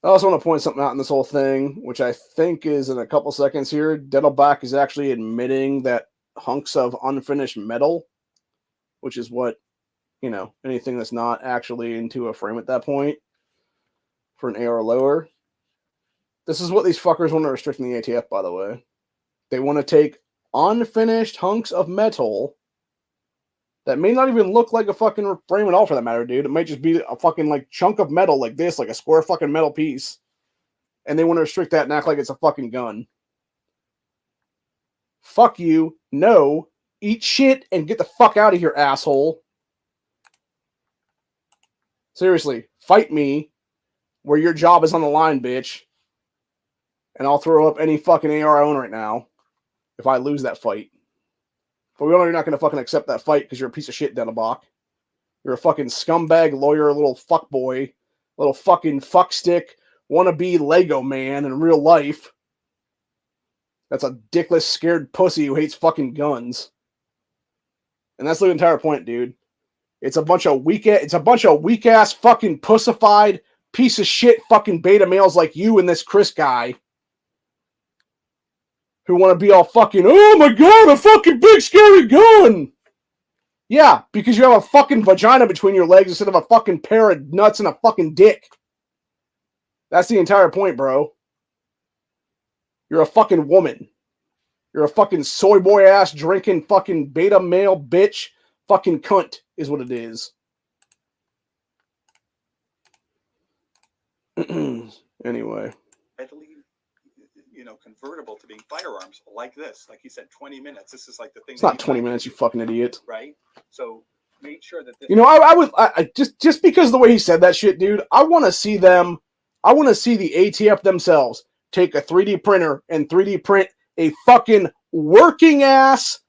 S1: I also want to point something out in this whole thing, which I think is in a couple seconds here. Dettelbach is actually admitting that hunks of unfinished metal, which is what, you know, anything that's not actually into a frame at that point, for an AR lower. This is what these fuckers want to restrict in the ATF, by the way. They want to take unfinished hunks of metal that may not even look like a fucking frame at all, for that matter, dude. It might just be a fucking, like, chunk of metal like this, like a square fucking metal piece. And they want to restrict that and act like it's a fucking gun. Fuck you. No. Eat shit and get the fuck out of here, asshole. Seriously. Fight me where your job is on the line, bitch. And I'll throw up any fucking AR I own right now if I lose that fight. But we all know you're not going to fucking accept that fight because you're a piece of shit, Dettelbach. You're a fucking scumbag lawyer, little fuckboy, little fucking fuckstick, wannabe Lego man in real life. That's a dickless, scared pussy who hates fucking guns. And that's the entire point, dude. It's a bunch of weak-ass fucking pussified piece of shit fucking beta males like you and this Chris guy who want to be all fucking, oh my god, a fucking big scary gun! Yeah, because you have a fucking vagina between your legs instead of a fucking pair of nuts and a fucking dick. That's the entire point, bro. You're a fucking woman. You're a fucking soy boy ass drinking fucking beta male bitch. Fucking cunt is what it is. Anyway.
S2: readily, you know, convertible to being firearms like this. Like you said, 20 minutes. This is like the thing.
S1: It's not 20 minutes, you fucking idiot.
S2: Right? So make sure that this.
S1: You know, I just because of the way he said that shit, dude, I want to see them. I want to see the ATF themselves take a 3D printer and 3D print a fucking working ass,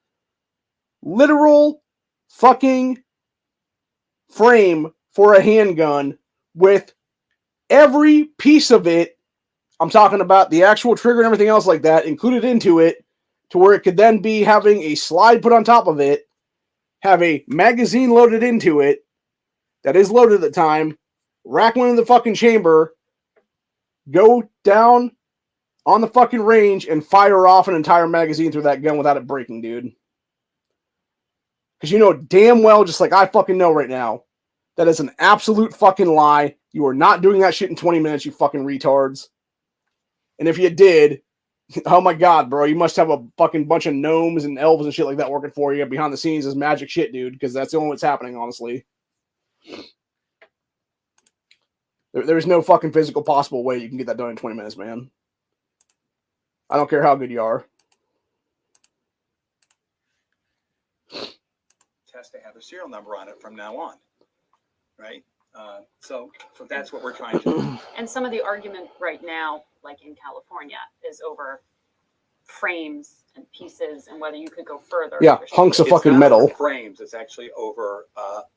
S1: literal fucking frame for a handgun with every piece of it. I'm talking about the actual trigger and everything else like that included into it, to where it could then be having a slide put on top of it, have a magazine loaded into it that is loaded at the time, rack one in the fucking chamber, go down on the fucking range and fire off an entire magazine through that gun without it breaking, dude. Because you know damn well, just like I fucking know right now, that is an absolute fucking lie. You are not doing that shit in 20 minutes, you fucking retards. And if you did, oh my god, bro, you must have a fucking bunch of gnomes and elves and shit like that working for you behind the scenes as magic shit, dude, because that's the only what's happening, honestly. There's no fucking physical possible way you can get that done in 20 minutes, man. I don't care how good you are.
S2: It has to have a serial number on it from now on, right? So that's what we're trying to do.
S3: And some of the argument right now, like in California, is over frames and pieces and whether you could go further.
S1: Yeah, hunks of
S2: It's
S1: fucking
S2: not
S1: metal.
S2: over frames. It's actually over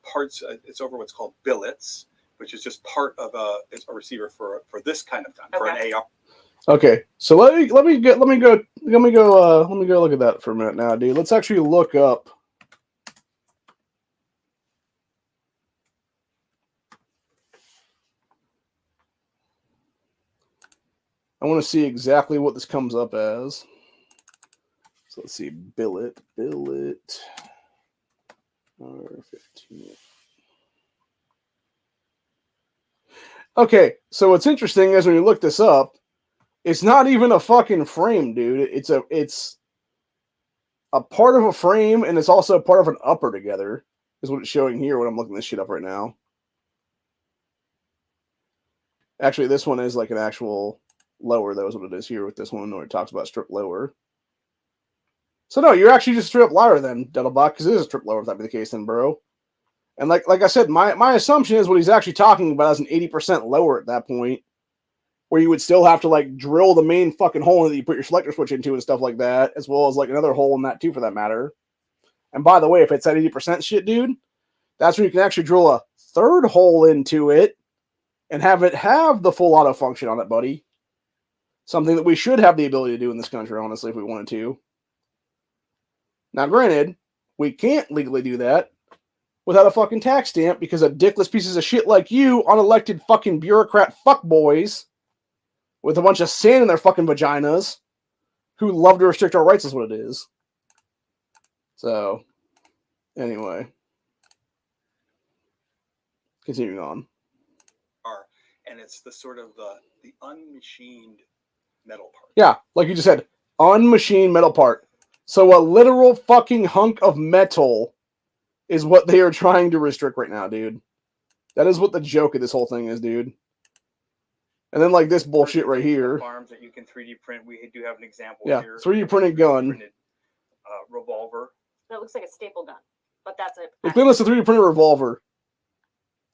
S2: parts. It's over what's called billets, which is just part of a receiver for this kind of gun, for an AR.
S1: Okay, so let me go look at that for a minute now, dude. Let's actually look up. I want to see exactly what this comes up as. So let's see, billet, R15. Okay, so what's interesting is when you look this up, it's not even a fucking frame, dude. It's a part of a frame, and it's also part of an upper together, is what it's showing here when I'm looking this shit up right now. Actually, this one is like an actual lower, though, is what it is here with this one, where it talks about strip lower. So no, you're actually just strip lower then, Dettelbach, because it is a strip lower if that be the case then, bro. And like I said, my assumption is what he's actually talking about is an 80% lower at that point, where you would still have to like drill the main fucking hole that you put your selector switch into and stuff like that, as well as like another hole in that too, for that matter. And by the way, if it's that 80% shit, dude, that's where you can actually drill a third hole into it and have it have the full auto function on it, buddy. Something that we should have the ability to do in this country, honestly, if we wanted to. Now, granted, we can't legally do that without a fucking tax stamp because of dickless pieces of shit like you, unelected fucking bureaucrat fuckboys with a bunch of sand in their fucking vaginas who love to restrict our rights is what it is. So, anyway. Continuing on.
S2: And it's the sort of the unmachined metal part.
S1: Yeah, like you just said, unmachined metal part. So a literal fucking hunk of metal is what they are trying to restrict right now, dude. That is what the joke of this whole thing is, dude. And then like this bullshit right here.
S2: Arms that you can 3D print. We do have an example
S1: here.
S2: Yeah,
S1: 3D printed gun.
S2: Printed, revolver.
S3: That looks like a staple gun, but that's it.
S1: It's been a 3D printed revolver.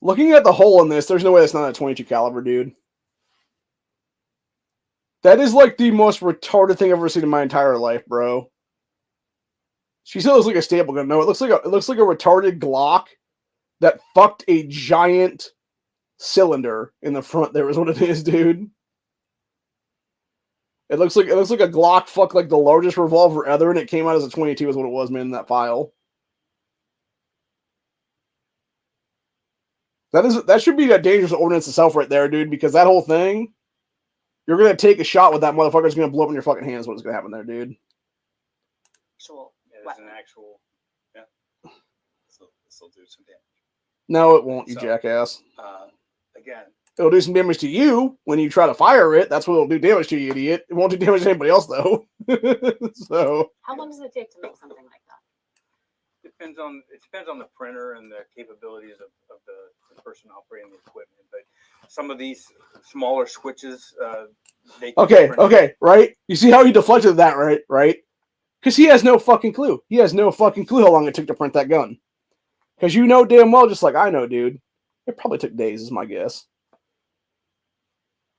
S1: Looking at the hole in this, there's no way that's not a 22 caliber, dude. That is like the most retarded thing I've ever seen in my entire life, bro. She said it looks like a staple gun. No, it looks like a retarded Glock that fucked a giant cylinder in the front. There is what it is, dude. It looks like a Glock fucked like the largest revolver ever, and it came out as a 22 is what it was, man, in that file. That should be a dangerous ordinance itself right there, dude, because that whole thing, you're going to take a shot with that motherfucker, it's going to blow up in your fucking hands what's going to happen there, dude.
S3: Actual
S2: It's an actual, yeah. So this will do some damage.
S1: No, it won't, you jackass.
S2: Again.
S1: It'll do some damage to you when you try to fire it. That's what it'll do damage to, you idiot. It won't do damage to anybody else, though. So.
S3: How long does it take to make something like that?
S2: It depends on the printer and the capabilities of the person operating the equipment. But some of these smaller switches, they
S1: okay, right? You see how he deflected that, right? Because he has no fucking clue. He has no fucking clue how long it took to print that gun. Because you know damn well, just like I know, dude, it probably took days, is my guess.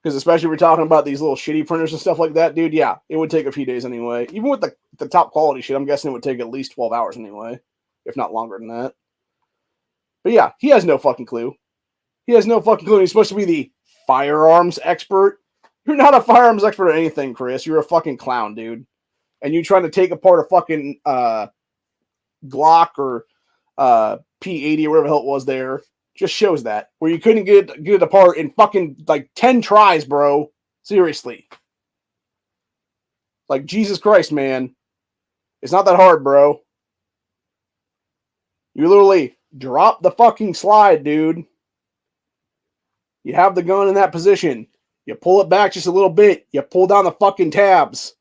S1: Because especially if we're talking about these little shitty printers and stuff like that, dude, yeah, it would take a few days anyway. Even with the top quality shit, I'm guessing it would take at least 12 hours anyway, if not longer than that. But yeah, he has no fucking clue. He has no fucking clue. He's supposed to be the firearms expert. You're not a firearms expert at anything, Chris. You're a fucking clown, dude. And you trying to take apart a fucking Glock or P80 or whatever the hell it was there just shows that. Where you couldn't get it apart in fucking like 10 tries, bro. Seriously. Like, Jesus Christ, man. It's not that hard, bro. You literally drop the fucking slide, dude. You have the gun in that position. You pull it back just a little bit. You pull down the fucking tabs.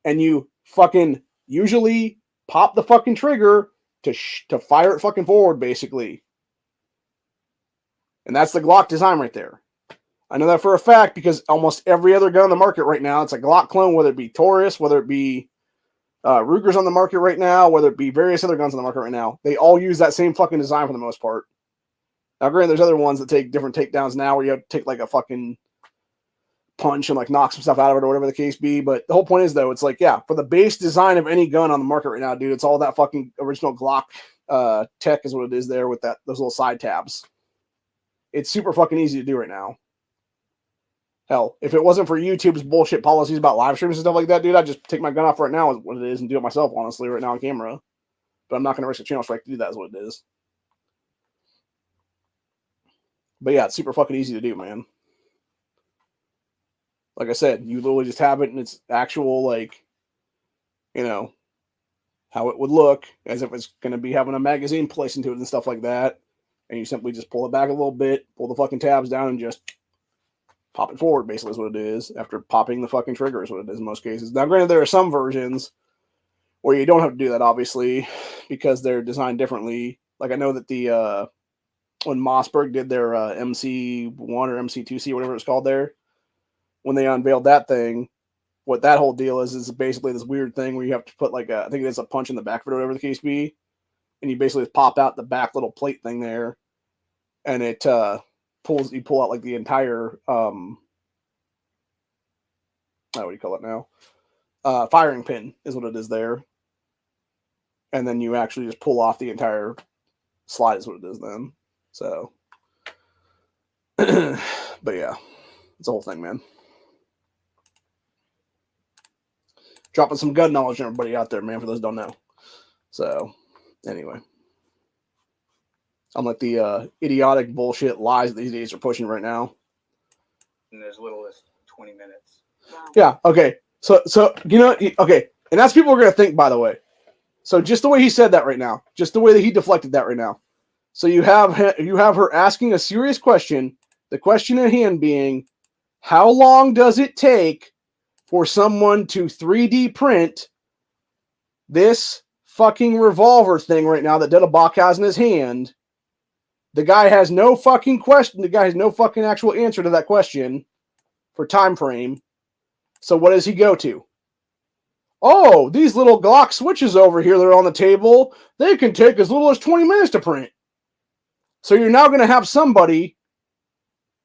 S1: And you fucking usually pop the fucking trigger to fire it fucking forward, basically. And that's the Glock design right there. I know that for a fact because almost every other gun on the market right now, it's a Glock clone, whether it be Taurus, whether it be Ruger's on the market right now, whether it be various other guns on the market right now. They all use that same fucking design for the most part. Now, granted, there's other ones that take different takedowns now where you have to take like a fucking punch and like knock some stuff out of it or whatever the case be. But the whole point is though, it's like, yeah, for the base design of any gun on the market right now, dude, it's all that fucking original Glock tech is what it is there with those little side tabs. It's super fucking easy to do right now. Hell, if it wasn't for YouTube's bullshit policies about live streams and stuff like that, dude, I'd just take my gun off right now, is what it is, and do it myself, honestly, right now on camera. But I'm not going to risk a channel strike to do that, is what it is. But yeah, it's super fucking easy to do, man. Like I said, you literally just have it in its actual, like, you know, how it would look, as if it's going to be having a magazine placed into it and stuff like that. And you simply just pull it back a little bit, pull the fucking tabs down, and just pop it forward, basically, is what it is. After popping the fucking trigger is what it is in most cases. Now, granted, there are some versions where you don't have to do that, obviously, because they're designed differently. Like, I know that the, when Mossberg did their MC1 or MC2C, whatever it's called there, when they unveiled that thing, what that whole deal is basically this weird thing where you have to put like I think it's a punch in the back of it or whatever the case be, and you basically just pop out the back little plate thing there, and it you pull out like the entire what do you call it now? Firing pin is what it is there, and then you actually just pull off the entire slide is what it is then. So, but yeah, it's a whole thing, man. Dropping some gun knowledge on everybody out there, man, for those who don't know. So, anyway. Unlike the idiotic bullshit lies that these days are pushing right now.
S2: And as little as 20 minutes.
S3: Wow.
S1: Yeah, okay. So you know, okay. And that's people are going to think, by the way. So just the way he said that right now, just the way that he deflected that right now. So you have her asking a serious question, the question at hand being, how long does it take for someone to 3D print this fucking revolver thing right now that Dettelbach has in his hand? The guy has no fucking question. The guy has no fucking actual answer to that question for time frame. So what does he go to? Oh, these little Glock switches over here that are on the table, they can take as little as 20 minutes to print. So you're now going to have somebody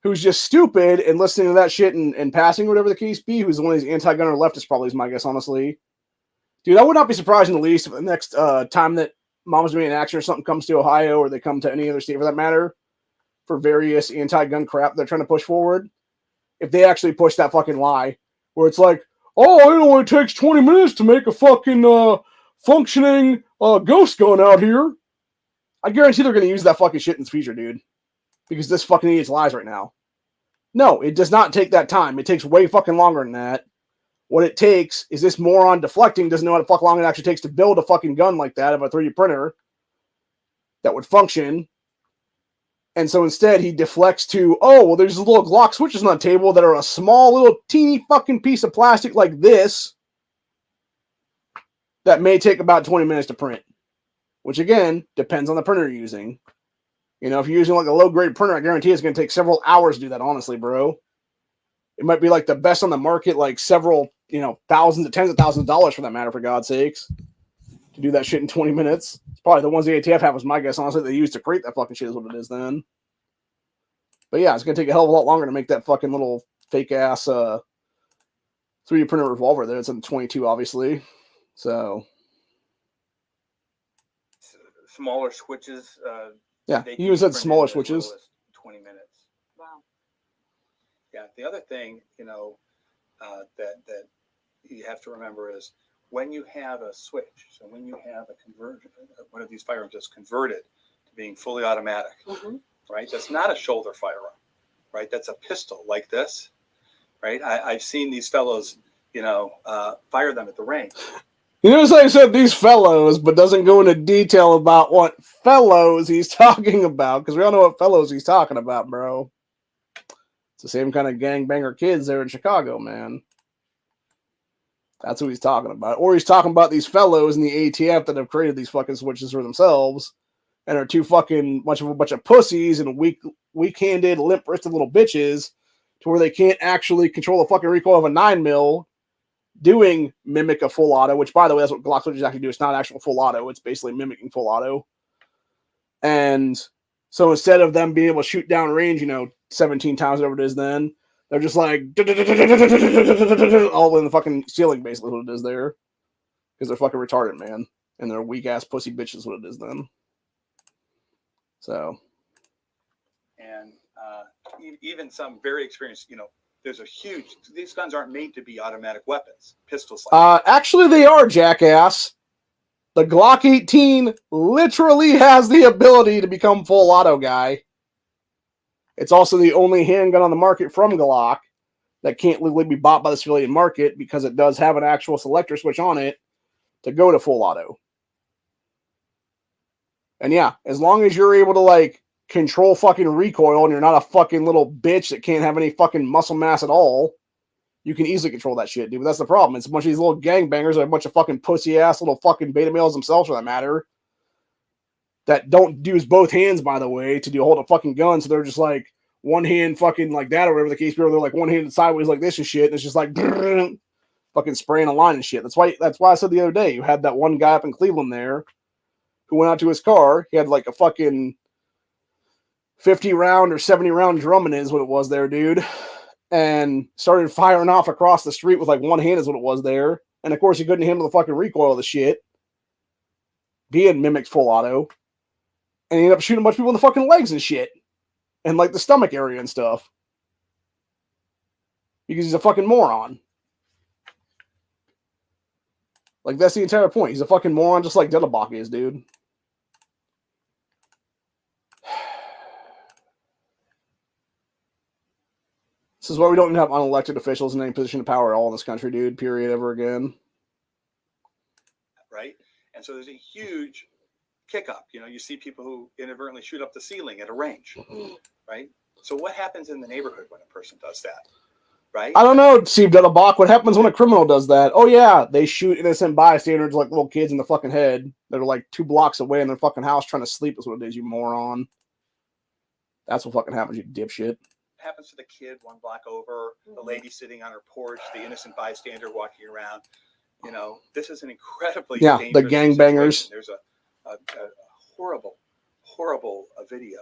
S1: who's just stupid and listening to that shit and passing whatever the case be, who's one of these anti-gunner leftists, probably is my guess, honestly. Dude, I would not be surprised in the least if the next time that Mom's Doing an Action or something comes to Ohio, or they come to any other state for that matter, for various anti-gun crap they're trying to push forward, if they actually push that fucking lie, where it's like, oh, it only takes 20 minutes to make a fucking functioning ghost gun out here. I guarantee they're going to use that fucking shit in the future, dude. Because this fucking idiot's lies right now. No, it does not take that time. It takes way fucking longer than that. What it takes is this moron deflecting doesn't know how the fuck long it actually takes to build a fucking gun like that of a 3D printer that would function. And so instead he deflects to, oh, well, there's little Glock switches on the table that are a small little teeny fucking piece of plastic like this that may take about 20 minutes to print. Which again, depends on the printer you're using. You know, if you're using like a low-grade printer, I guarantee it's going to take several hours to do that, honestly, bro. It might be like the best on the market, like several, you know, thousands to tens of thousands of dollars for that matter, for God's sakes. To do that shit in 20 minutes. It's probably the ones the ATF have, was my guess, honestly, they use to create that fucking shit is what it is then. But yeah, it's going to take a hell of a lot longer to make that fucking little fake-ass 3D printer revolver there. It's in 22, obviously. So...
S2: Smaller switches.
S1: Yeah, you even said smaller switches.
S2: 20 minutes.
S3: Wow.
S2: Yeah. The other thing, you know, that you have to remember is when you have a switch. So when you have a conversion, one of these firearms is converted to being fully automatic, right? That's not a shoulder firearm, right? That's a pistol like this, right? I've seen these fellows, you know, fire them at the range.
S1: You notice I said these fellows, but doesn't go into detail about what fellows he's talking about, because we all know what fellows he's talking about, bro. It's the same kind of gangbanger kids there in Chicago, man. That's who he's talking about. Or he's talking about these fellows in the ATF that have created these fucking switches for themselves and are too fucking much of a bunch of pussies and weak-handed, limp-wristed little bitches to where they can't actually control the fucking recoil of a 9mm doing mimic a full auto, which, by the way, that's what Glock switches actually do. It's not actual full auto. It's basically mimicking full auto. And so instead of them being able to shoot down range, you know, 17 times, whatever it is then, They're just like all in the fucking ceiling, basically what it is there. Because they're fucking retarded, man. And they're weak ass pussy bitches, what it is then. So.
S2: And even some very experienced, there's a huge, these guns aren't made to be automatic weapons, pistols.
S1: Actually, they are, jackass. The Glock 18 literally has the ability to become full auto, guy. It's also the only handgun on the market from Glock that can't legally be bought by the civilian market because it does have an actual selector switch on it to go to full auto. And yeah, as long as you're able to, like, control fucking recoil and you're not a fucking little bitch that can't have any fucking muscle mass at all, you can easily control that shit, dude. But that's the problem. It's a bunch of these little gangbangers or a bunch of fucking pussy-ass little fucking beta males themselves, for that matter, that don't use both hands, by the way, to hold a fucking gun. So they're just like one hand fucking like that or whatever the case be, or they're like one handed sideways like this and shit. And it's just like fucking spraying a line and shit. That's why I said the other day, you had that one guy up in Cleveland there who went out to his car. He had like a fucking 50 round or 70 round drum in it is what it was there, dude. And started firing off across the street with like one hand is what it was there. And of course he couldn't handle the fucking recoil of the shit. Being mimicked full auto. And he ended up shooting a bunch of people in the fucking legs and shit. And like the stomach area and stuff. Because he's a fucking moron. Like, that's the entire point. He's a fucking moron just like Dettelbach is, dude. This is why we don't have unelected officials in any position of power at all in this country, dude. Period. Ever again.
S2: Right? And so there's a huge kick up. You see people who inadvertently shoot up the ceiling at a range, right? So what happens in the neighborhood when a person does that, right?
S1: I don't know, Steve Dettlebach. What happens when a criminal does that? Oh, yeah, they shoot innocent bystanders like little kids in the fucking head that are like 2 blocks away in their fucking house trying to sleep is what it is, you moron. That's what fucking happens, you dipshit.
S2: Happens to the kid 1 block over, the lady sitting on her porch, the innocent bystander walking around. This is an incredibly dangerous
S1: the gangbangers.
S2: Situation. There's a horrible video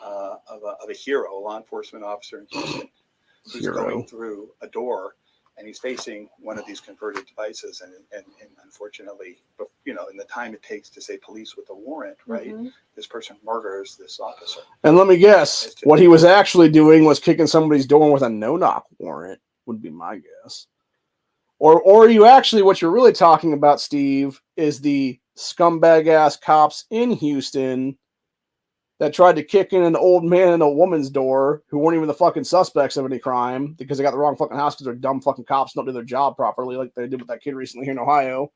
S2: of a hero, a law enforcement officer in Houston, who's going through a door and he's facing one of these converted devices, and unfortunately, in the time it takes to say police with a warrant, right? Mm-hmm. This person murders this officer.
S1: And let me guess, what he was actually doing was kicking somebody's door with a no-knock warrant, would be my guess. Or you actually, what you're really talking about, Steve, is the scumbag-ass cops in Houston that tried to kick in an old man and a woman's door who weren't even the fucking suspects of any crime because they got the wrong fucking house because they're dumb fucking cops don't do their job properly, like they did with that kid recently here in Ohio,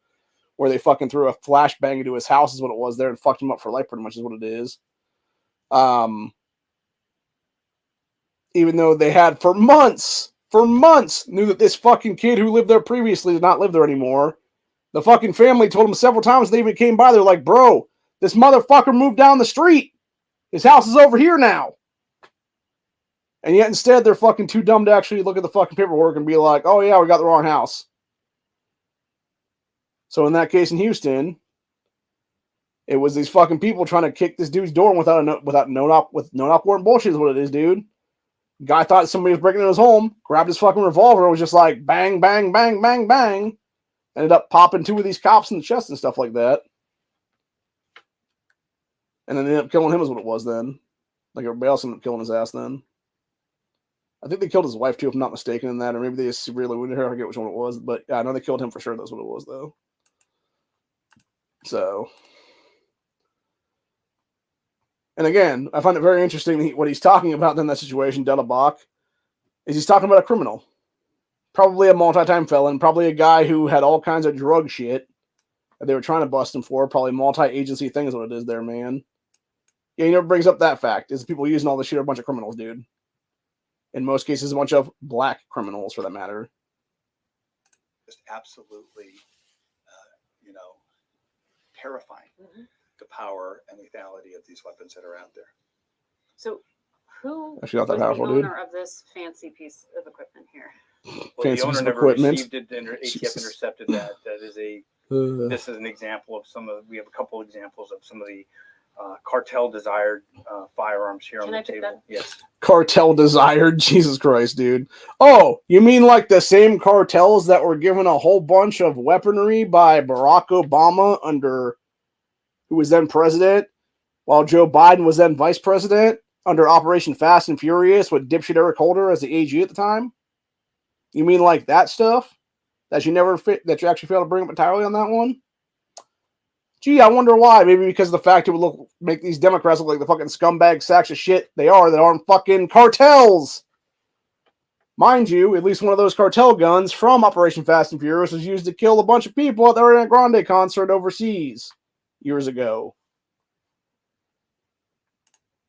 S1: where they fucking threw a flashbang into his house is what it was there and fucked him up for life, pretty much is what it is. Even though they had for months knew that this fucking kid who lived there previously did not live there anymore. The fucking family told him several times, they even came by, they're like, bro, this motherfucker moved down the street. His house is over here now. And yet instead they're fucking too dumb to actually look at the fucking paperwork and be like, oh yeah, we got the wrong house. So in that case in Houston, it was these fucking people trying to kick this dude's door without no-knock warrant bullshit is what it is, dude. Guy thought somebody was breaking into his home, grabbed his fucking revolver and was just like bang, bang, bang, bang, bang. Ended up popping 2 of these cops in the chest and stuff like that. And then they ended up killing him is what it was then. Like everybody else ended up killing his ass then. I think they killed his wife too, if I'm not mistaken in that. Or maybe they severely wounded her. I forget which one it was. But yeah, I know they killed him for sure. That's what it was though. So. And again, I find it very interesting what he's talking about in that situation, Dettelbach, is he's talking about a criminal. Probably a multi-time felon. Probably a guy who had all kinds of drug shit that they were trying to bust him for. Probably multi-agency thing is what it is there, man. Yeah, he never brings up that fact. Is people using all this shit are a bunch of criminals, dude. In most cases, a bunch of black criminals, for that matter.
S2: Just absolutely, terrifying. Mm-hmm. The power and lethality of these weapons that are out there.
S3: So, who was
S1: not that powerful,
S3: the owner
S1: dude.
S3: of this fancy piece of equipment here?
S2: Well, the owner never received it. ATF intercepted that. That is this is an example of we have a couple examples of some of the cartel desired firearms here on
S3: Can
S2: the
S3: I pick
S2: table.
S3: that?
S2: Yes.
S1: Cartel desired. Jesus Christ, dude. Oh, you mean like the same cartels that were given a whole bunch of weaponry by Barack Obama under, who was then president, while Joe Biden was then vice president under Operation Fast and Furious with dipshit Eric Holder as the AG at the time? You mean like that stuff that you that you actually failed to bring up entirely on that one? Gee, I wonder why. Maybe because of the fact it would make these Democrats look like the fucking scumbag sacks of shit they are that aren't fucking cartels. Mind you, at least one of those cartel guns from Operation Fast and Furious was used to kill a bunch of people at the Ariana Grande concert overseas years ago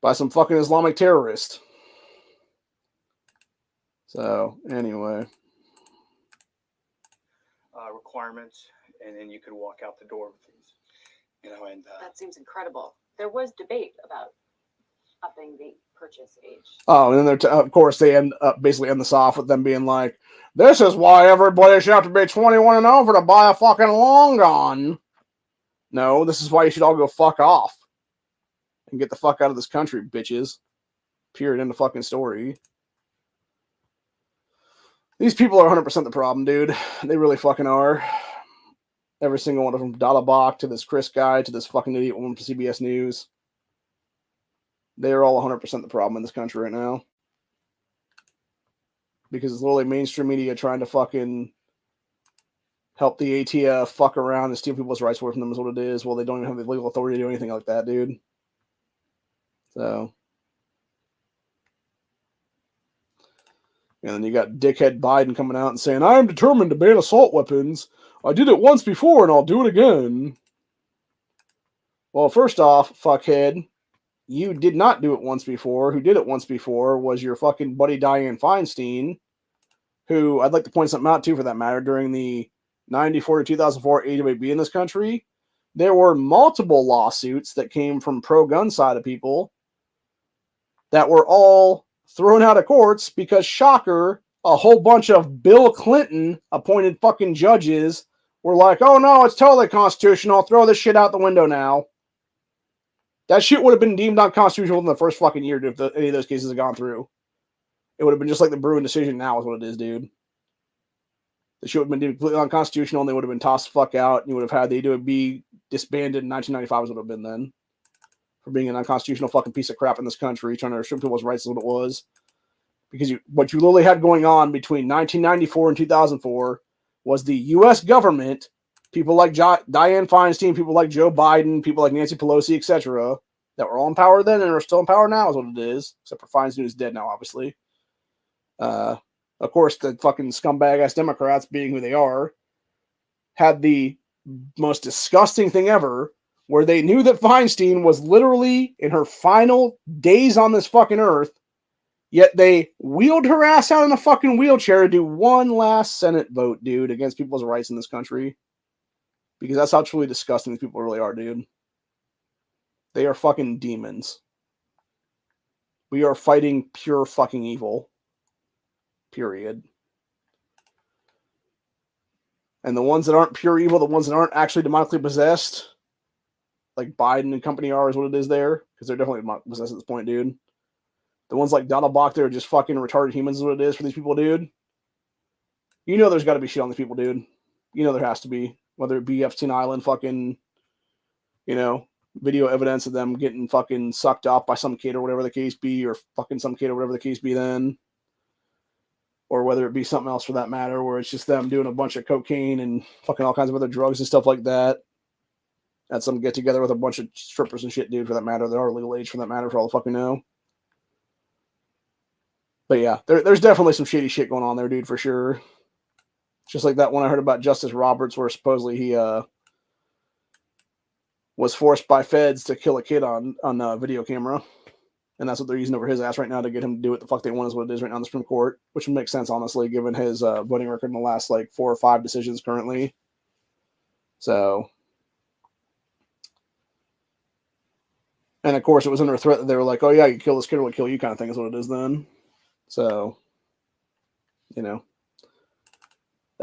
S1: by some fucking Islamic terrorist. So, anyway.
S2: Requirements, and then you could walk out the door with these. And
S3: That seems incredible. There was debate about upping the purchase age.
S1: Oh, and then of course they basically end this off with them being like, "This is why everybody should have to be 21 and over to buy a fucking long gun." No, this is why you should all go fuck off and get the fuck out of this country, bitches. Period. End of fucking story. These people are 100% the problem, dude. They really fucking are. Every single one of them, Dettelbach to this Chris guy to this fucking idiot woman from CBS News. They are all 100% the problem in this country right now. Because it's literally mainstream media trying to fucking help the ATF fuck around and steal people's rights away from them is what it is. Well, they don't even have the legal authority to do anything like that, dude. So. And then you got dickhead Biden coming out and saying, "I am determined to ban assault weapons. I did it once before and I'll do it again." Well, first off, fuckhead, you did not do it once before. Who did it once before was your fucking buddy Dianne Feinstein, who I'd like to point something out too for that matter. During the 94 to 2004 AWB in this country, there were multiple lawsuits that came from pro-gun side of people that were all thrown out of courts because, shocker, a whole bunch of Bill Clinton appointed fucking judges were like, "Oh no, it's totally constitutional. Throw this shit out the window now." That shit would have been deemed unconstitutional in the first fucking year if any of those cases had gone through. It would have been just like the Bruin decision now is what it is, dude. The shit would have been deemed completely unconstitutional and they would have been tossed the fuck out and you would have had the AWB disbanded in 1995 is what it would have been then. For being an unconstitutional fucking piece of crap in this country, trying to restrict people's rights is what it was. Because what you literally had going on between 1994 and 2004 was the U.S. government, people like Dianne Feinstein, people like Joe Biden, people like Nancy Pelosi, etc., that were all in power then and are still in power now is what it is. Except for Feinstein, who's dead now, obviously. Of course, the fucking scumbag-ass Democrats, being who they are, had the most disgusting thing ever, where they knew that Feinstein was literally in her final days on this fucking earth, yet they wheeled her ass out in a fucking wheelchair to do one last Senate vote, dude, against people's rights in this country. Because that's how truly disgusting these people really are, dude. They are fucking demons. We are fighting pure fucking evil. Period. And the ones that aren't pure evil, the ones that aren't actually demonically possessed, like Biden and company are, is what it is there, because they're definitely possessed at this point, dude. The ones like Dettelbach, they're just fucking retarded humans is what it is for these people, dude. You know there's got to be shit on these people, dude. You know there has to be. Whether it be Epstein Island fucking, video evidence of them getting fucking sucked off by some kid or whatever the case be, or fucking some kid or whatever the case be then. Or whether it be something else for that matter, where it's just them doing a bunch of cocaine and fucking all kinds of other drugs and stuff like that. At some get together with a bunch of strippers and shit, dude, for that matter. They are legal age for that matter, for all the fucking know. But yeah, there's definitely some shady shit going on there, dude, for sure. Just like that one I heard about Justice Roberts, where supposedly he was forced by feds to kill a kid on a video camera. And that's what they're using over his ass right now to get him to do what the fuck they want is what it is right now in the Supreme Court. Which would make sense, honestly, given his voting record in the last, 4 or 5 decisions currently. So... And of course, it was under a threat that they were like, "Oh yeah, you kill this kid or we'll kill you," kind of thing is what it is then. So, that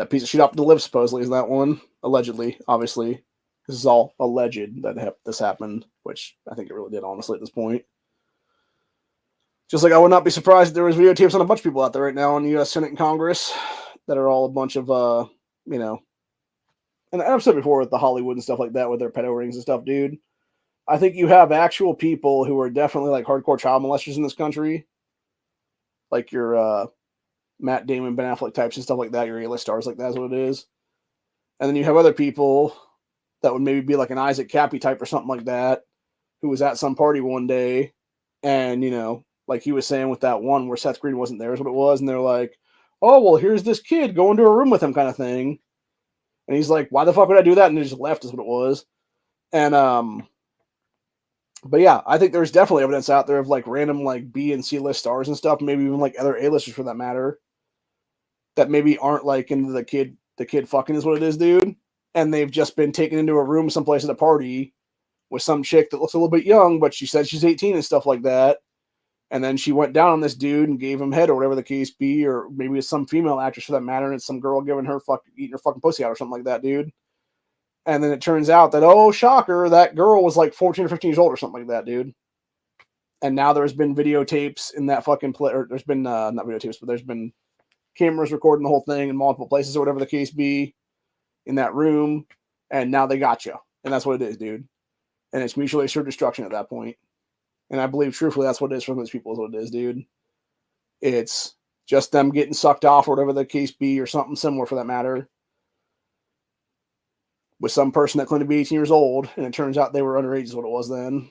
S1: piece of shit up to live supposedly is that one. Allegedly, obviously. This is all alleged that this happened, which I think it really did, honestly, at this point. Just like I would not be surprised if there was videotapes on a bunch of people out there right now in the U.S. Senate and Congress that are all a bunch of, you know, and I've said before with the Hollywood and stuff like that with their pedo rings and stuff, dude. I think you have actual people who are definitely like hardcore child molesters in this country, like your Matt Damon, Ben Affleck types and stuff like that, your A-list stars like that is what it is. And then you have other people that would maybe be like an Isaac Cappy type or something like that, who was at some party one day, and, you know, like he was saying with that one where Seth Green wasn't there is what it was, and they're like, oh, well, here's this kid, go into a room with him kind of thing. And he's like, why the fuck would I do that? And he just left is what it was. And, but yeah, I think there's definitely evidence out there of like random like B and C list stars and stuff, maybe even like other A-listers for that matter, that maybe aren't like into the kid fucking is what it is, dude. And they've just been taken into a room someplace at a party with some chick that looks a little bit young, but she said she's 18 and stuff like that. And then she went down on this dude and gave him head or whatever the case be, or maybe it's some female actress for that matter, and it's some girl giving her eating her fucking pussy out or something like that, dude. And then it turns out that, oh, shocker, that girl was like 14 or 15 years old or something like that, dude. And now there's been videotapes in that fucking play, or there's been, not videotapes, but there's been cameras recording the whole thing in multiple places or whatever the case be in that room. And now they got you. And that's what it is, dude. And it's mutually assured destruction at that point. And I believe truthfully that's what it is for those people is what it is, dude. It's just them getting sucked off or whatever the case be or something similar for that matter with some person that claimed to be 18 years old, and it turns out they were underage is what it was then.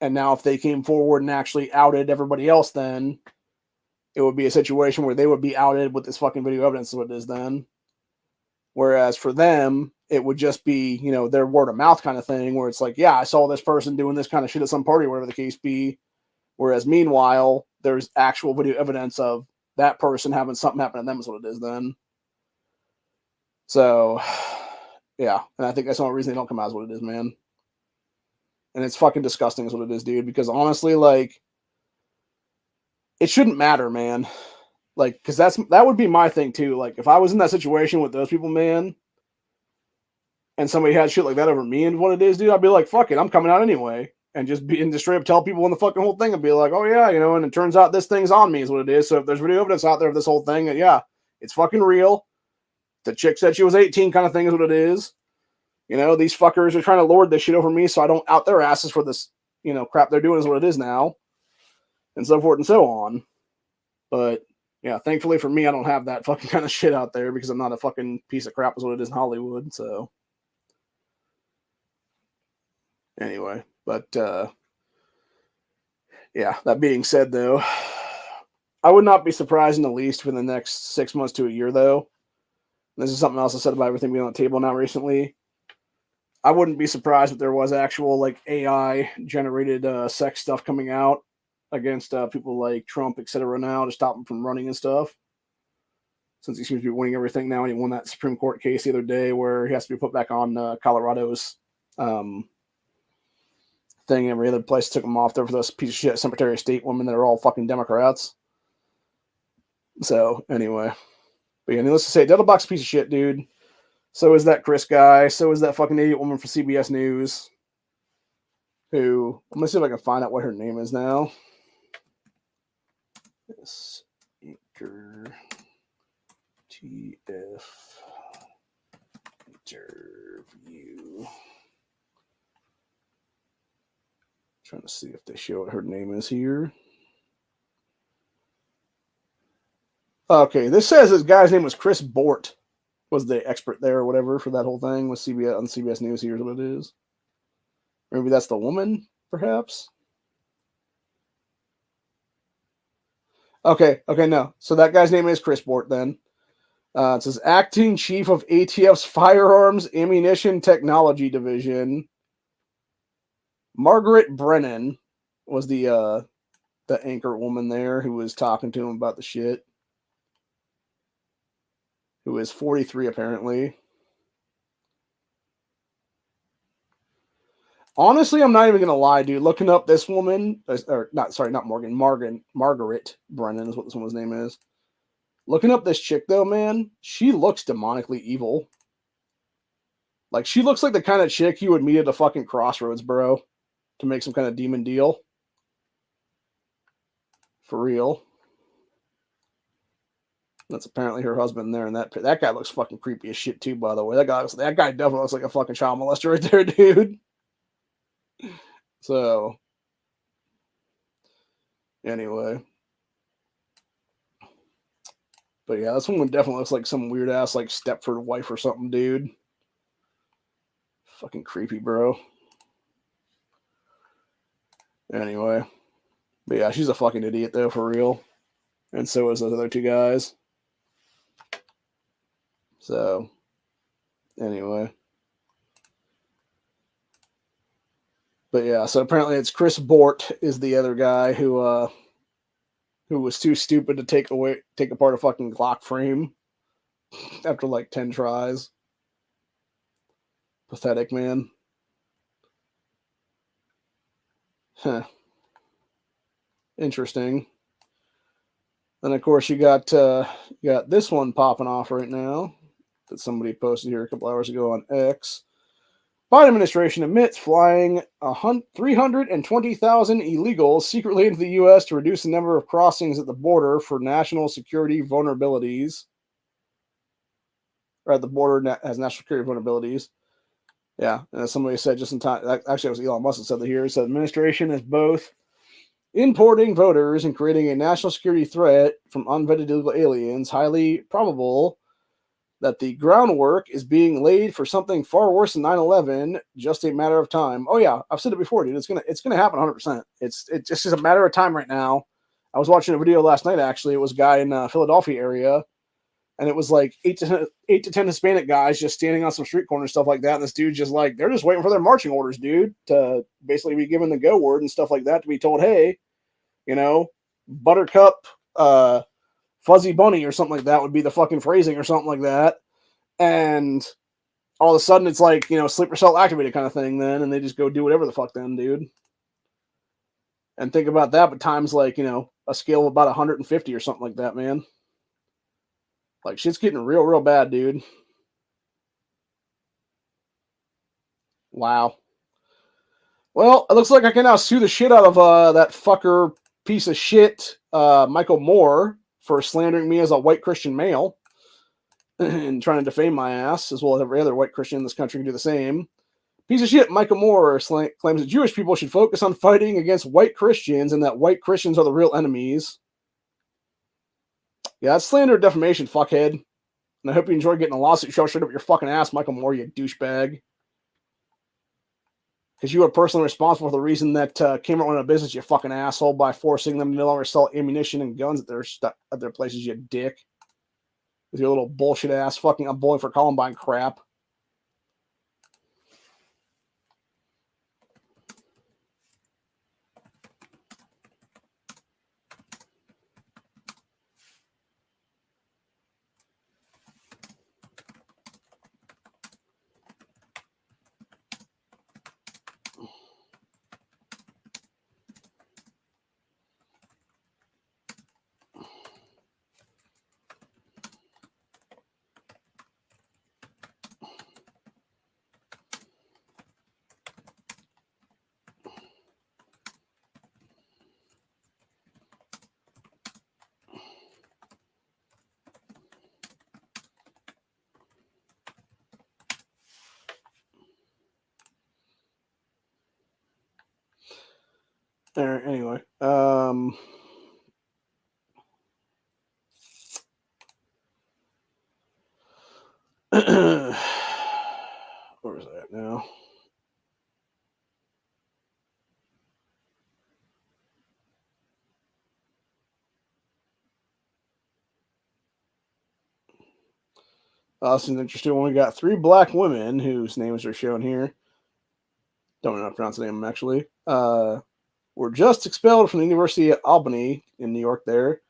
S1: And now if they came forward and actually outed everybody else, then it would be a situation where they would be outed with this fucking video evidence is what it is then. Whereas for them, it would just be, you know, their word of mouth kind of thing where it's like, yeah, I saw this person doing this kind of shit at some party or whatever the case be. Whereas meanwhile, there's actual video evidence of that person having something happen to them is what it is then. So, yeah. And I think that's the only reason they don't come out is what it is, man. And it's fucking disgusting is what it is, dude. Because honestly, like, it shouldn't matter, man. Like, because that would be my thing too. Like, if I was in that situation with those people, man, and somebody had shit like that over me and what it is, dude, I'd be like, fuck it, I'm coming out anyway. And just straight up tell people in the fucking whole thing and be like, oh yeah, you know, and it turns out this thing's on me is what it is. So if there's video evidence out there of this whole thing, yeah, it's fucking real. The chick said she was 18 kind of thing is what it is. You know, these fuckers are trying to lord this shit over me so I don't out their asses for this, you know, crap they're doing is what it is now. And so forth and so on. But yeah, thankfully for me, I don't have that fucking kind of shit out there because I'm not a fucking piece of crap is what it is in Hollywood. So anyway, but yeah, that being said though, I would not be surprised in the least for the next 6 months to a year though. This is something else I said about everything being on the table now recently. I wouldn't be surprised if there was actual like AI generated sex stuff coming out against people like Trump, etc. now to stop him from running and stuff. Since he seems to be winning everything now, and he won that Supreme Court case the other day where he has to be put back on Colorado's thing. Every other place took him off there for those piece of shit Secretary of State women that are all fucking Democrats. So anyway, but yeah, needless to say, Dettelbach's a piece of shit, dude. So is that Chris guy. So is that fucking idiot woman from CBS News. Who, let me see if I can find out what her name is now. This anchor TF interview. Trying to see if they show what her name is here. Okay, this says this guy's name was Chris Bort. Was the expert there or whatever for that whole thing with CBS on CBS News. Here's what it is. Maybe that's the woman, perhaps. Okay, no. So that guy's name is Chris Bort then. It says acting chief of ATF's Firearms Ammunition Technology Division. Margaret Brennan was the anchor woman there who was talking to him about the shit. Who is 43 apparently. Honestly, I'm not even gonna lie, dude. Looking up this woman, Margaret Brennan is what this woman's name is. Looking up this chick though, man, she looks demonically evil. Like, she looks like the kind of chick you would meet at a fucking Crossroads, bro, to make some kind of demon deal. For real. That's apparently her husband there, and that guy looks fucking creepy as shit too. By the way, that guy definitely looks like a fucking child molester right there, dude. So, anyway, but yeah, this one definitely looks like some weird ass like Stepford wife or something, dude. Fucking creepy, bro. Anyway, but yeah, she's a fucking idiot though, for real, and so is those other two guys. So, anyway. But yeah, so apparently it's Chris Bort is the other guy who was too stupid to take apart a fucking Glock frame after like 10 tries. Pathetic, man. Huh. Interesting. And of course you got this one popping off right now that somebody posted here a couple hours ago on X. Biden administration admits flying 320,000 illegals secretly into the U.S. to reduce the number of crossings at the border for national security vulnerabilities. Or at the border has national security vulnerabilities. Yeah, and as somebody said just in time, actually it was Elon Musk that said that here. It said administration is both importing voters and creating a national security threat from unvetted illegal aliens. Highly probable that the groundwork is being laid for something far worse than 9/11, just a matter of time. Oh yeah, I've said it before, dude. It's gonna happen 100%. It's just a matter of time right now. I was watching a video last night. Actually, it was a guy in Philadelphia area, and it was like 8 to 10 Hispanic guys just standing on some street corners, stuff like that. And this dude just like they're just waiting for their marching orders, dude, to basically be given the go word and stuff like that, to be told, hey, Buttercup, Fuzzy Bunny or something like that would be the fucking phrasing or something like that. And all of a sudden it's like, sleeper cell activated kind of thing then, and they just go do whatever the fuck then, dude. And think about that, but times like, a scale of about 150 or something like that, man. Like, shit's getting real, real bad, dude. Wow. Well, it looks like I can now sue the shit out of that fucker piece of shit, Michael Moore, for slandering me as a white Christian male and trying to defame my ass, as well as every other white Christian in this country can do the same. Piece of shit, Michael Moore claims that Jewish people should focus on fighting against white Christians and that white Christians are the real enemies. Yeah, that's slander and defamation, fuckhead. And I hope you enjoy getting a lawsuit shoved straight up your fucking ass, Michael Moore, you douchebag. Because you are personally responsible for the reason that Kmart went out of business, you fucking asshole, by forcing them to no longer sell ammunition and guns at their places, you dick. With your little bullshit ass fucking I'm Bowling for Columbine crap. Anyway, where was I at now? This is an interesting one. We got 3 black women whose names are shown here. Don't know how to pronounce the name actually. Were just expelled from the University of Albany in New York there,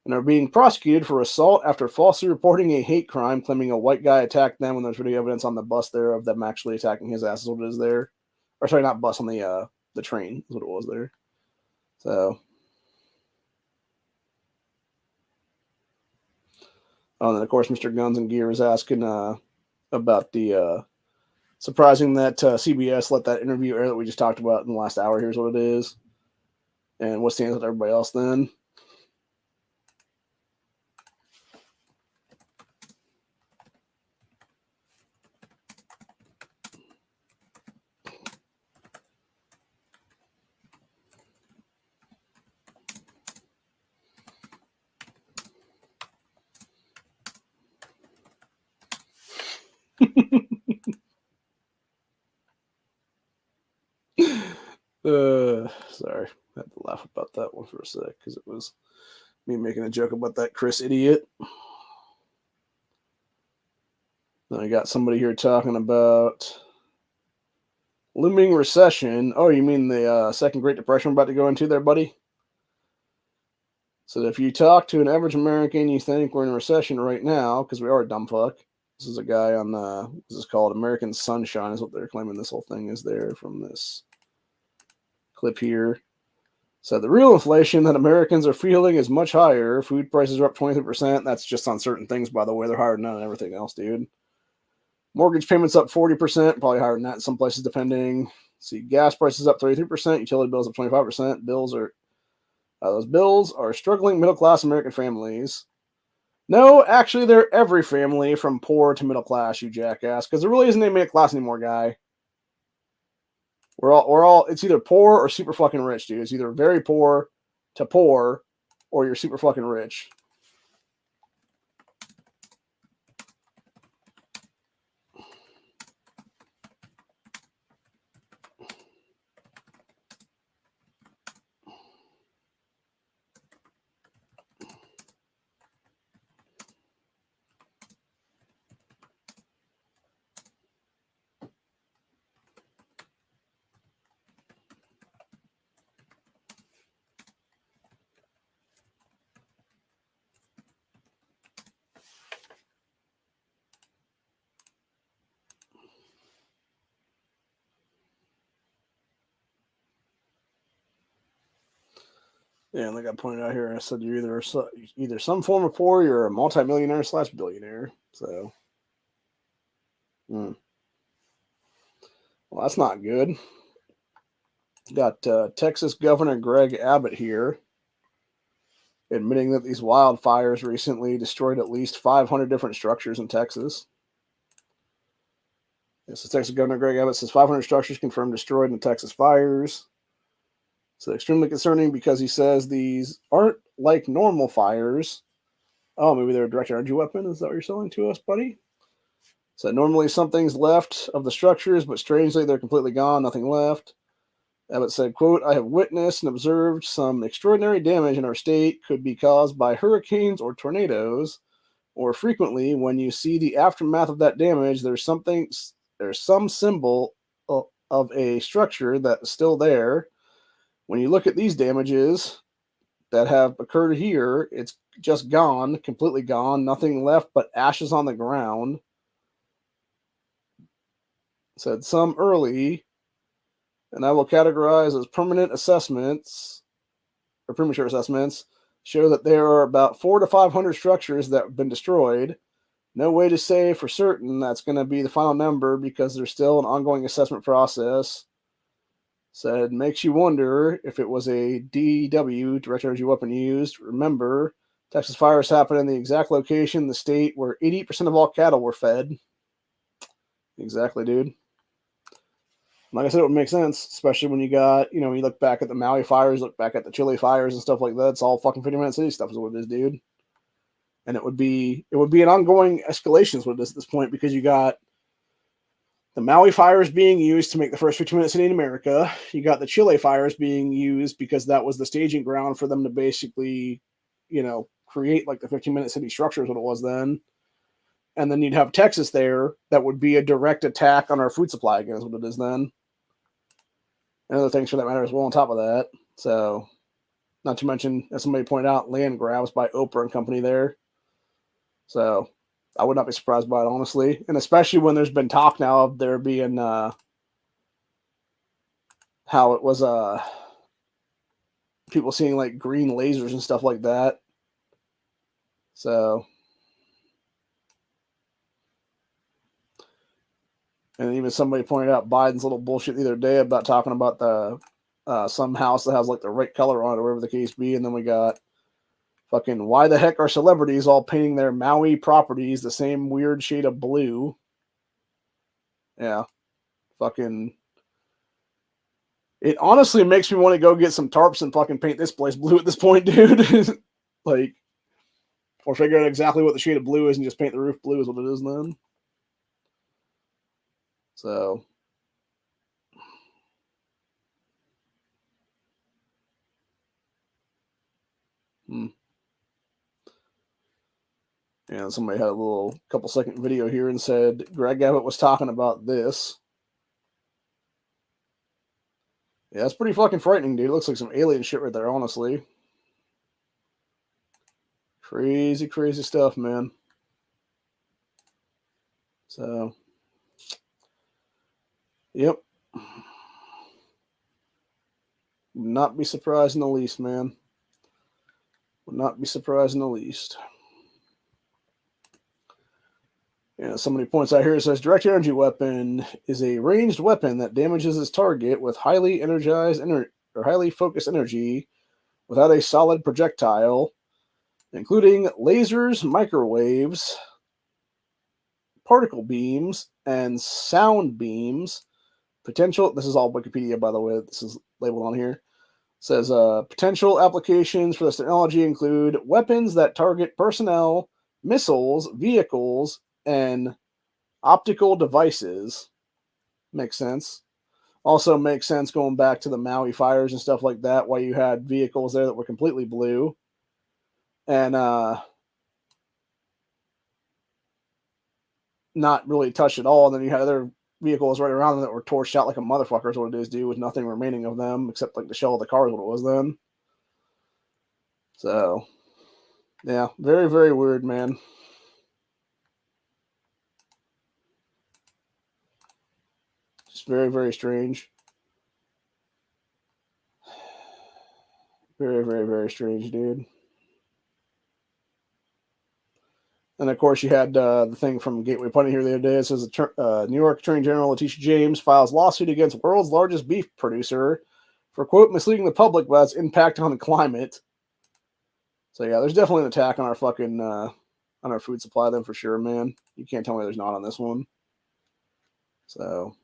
S1: and are being prosecuted for assault after falsely reporting a hate crime, claiming a white guy attacked them when there's video evidence on the bus there of them actually attacking his ass is what it is there. Or sorry, not bus, on the train is what it was there. So, and then of course Mr. Guns and Gear is asking about the Surprising that CBS let that interview air that we just talked about in the last hour. Here's what it is. And what stands with everybody else then. Sorry, I had to laugh about that one for a sec because it was me making a joke about that Chris idiot. Then I got somebody here talking about looming recession. Oh, you mean the second Great Depression we're about to go into there, buddy? So if you talk to an average American, you think we're in a recession right now because we are a dumb fuck. This is a guy on this is called American Sunshine is what they're claiming this whole thing is there from this clip here. So the real inflation that Americans are feeling is much higher. Food prices are up 23%. That's just on certain things, by the way. They're higher than that on everything else, dude. Mortgage payments up 40%, probably higher than that in some places, depending. See, gas prices up 33%, utility bills up 25%. Those bills are struggling middle-class American families. No, actually, they're every family from poor to middle class, you jackass, because there really isn't any middle class anymore, guy. We're all, it's either poor or super fucking rich, dude. It's either very poor to poor or you're super fucking rich. Yeah, and like I pointed out here, I said you're either some form of poor, you're a multimillionaire / billionaire. So, well, that's not good. Got Texas Governor Greg Abbott here admitting that these wildfires recently destroyed at least 500 different structures in Texas. This is Texas Governor Greg Abbott says 500 structures confirmed destroyed in the Texas fires. So extremely concerning because he says these aren't like normal fires. Oh, maybe they're a direct energy weapon? Is that what you're selling to us, buddy? So normally something's left of the structures, but strangely they're completely gone, nothing left. Abbott said, quote, I have witnessed and observed some extraordinary damage in our state could be caused by hurricanes or tornadoes, or frequently when you see the aftermath of that damage, there's some symbol of a structure that's still there. When you look at these damages that have occurred here, it's just gone, completely gone, nothing left but ashes on the ground. Said some early, and I will categorize as permanent assessments, or premature assessments, show that there are about 400 to 500 structures that have been destroyed. No way to say for certain that's going to be the final number because there's still an ongoing assessment process. Said, makes you wonder if it was a DEW, direct energy weapon used. Remember, Texas fires happened in the exact location in the state where 80% of all cattle were fed. Exactly, dude. Like I said, it would make sense, especially when you got, you look back at the Maui fires, look back at the Chile fires and stuff like that. It's all fucking 50-minute city stuff is what it is, dude. And it would be an ongoing escalation is what it is at this point because you got the Maui fires being used to make the first 50-minute city in America. You got the Chile fires being used because that was the staging ground for them to basically, create like the 15-minute city structure is what it was then. And then you'd have Texas there that would be a direct attack on our food supply again is what it is then. And other things for that matter as well on top of that. So, not to mention, as somebody pointed out, land grabs by Oprah and company there. So, I would not be surprised by it, honestly. And especially when there's been talk now of there being how it was people seeing like green lasers and stuff like that. So, And even somebody pointed out Biden's little bullshit the other day about talking about the some house that has like the right color on it or whatever the case be. And then we got fucking why the heck are celebrities all painting their Maui properties the same weird shade of blue? Yeah. Fucking. It honestly makes me want to go get some tarps and fucking paint this place blue at this point, dude. Like, or figure out exactly what the shade of blue is and just paint the roof blue is what it is then. So. And somebody had a little couple second video here and said Greg Abbott was talking about this. Yeah, it's pretty fucking frightening, dude. It looks like some alien shit right there, honestly. Crazy, crazy stuff, man. So, yep. Would not be surprised in the least, man. Would not be surprised in the least. Yeah, somebody points out here, it says, direct energy weapon is a ranged weapon that damages its target with highly energized or highly focused energy without a solid projectile, including lasers, microwaves, particle beams, and sound beams. Potential, this is all Wikipedia, by the way, this is labeled on here. It says, potential applications for this technology include weapons that target personnel, missiles, vehicles, and optical devices. Makes sense. Also makes sense going back to the Maui fires and stuff like that, why you had vehicles there that were completely blue. And not really touched at all. And then you had other vehicles right around them that were torched out like a motherfucker is what it is, dude, with nothing remaining of them except like the shell of the car is what it was then. So, yeah, very, very weird, man. Just very, very strange. Very, very, very strange, dude. And of course, you had the thing from Gateway Pundit here the other day. It says New York Attorney General Letitia James files lawsuit against world's largest beef producer for, quote, misleading the public about its impact on the climate. So yeah, there's definitely an attack on our fucking on our food supply then for sure, man. You can't tell me there's not on this one. So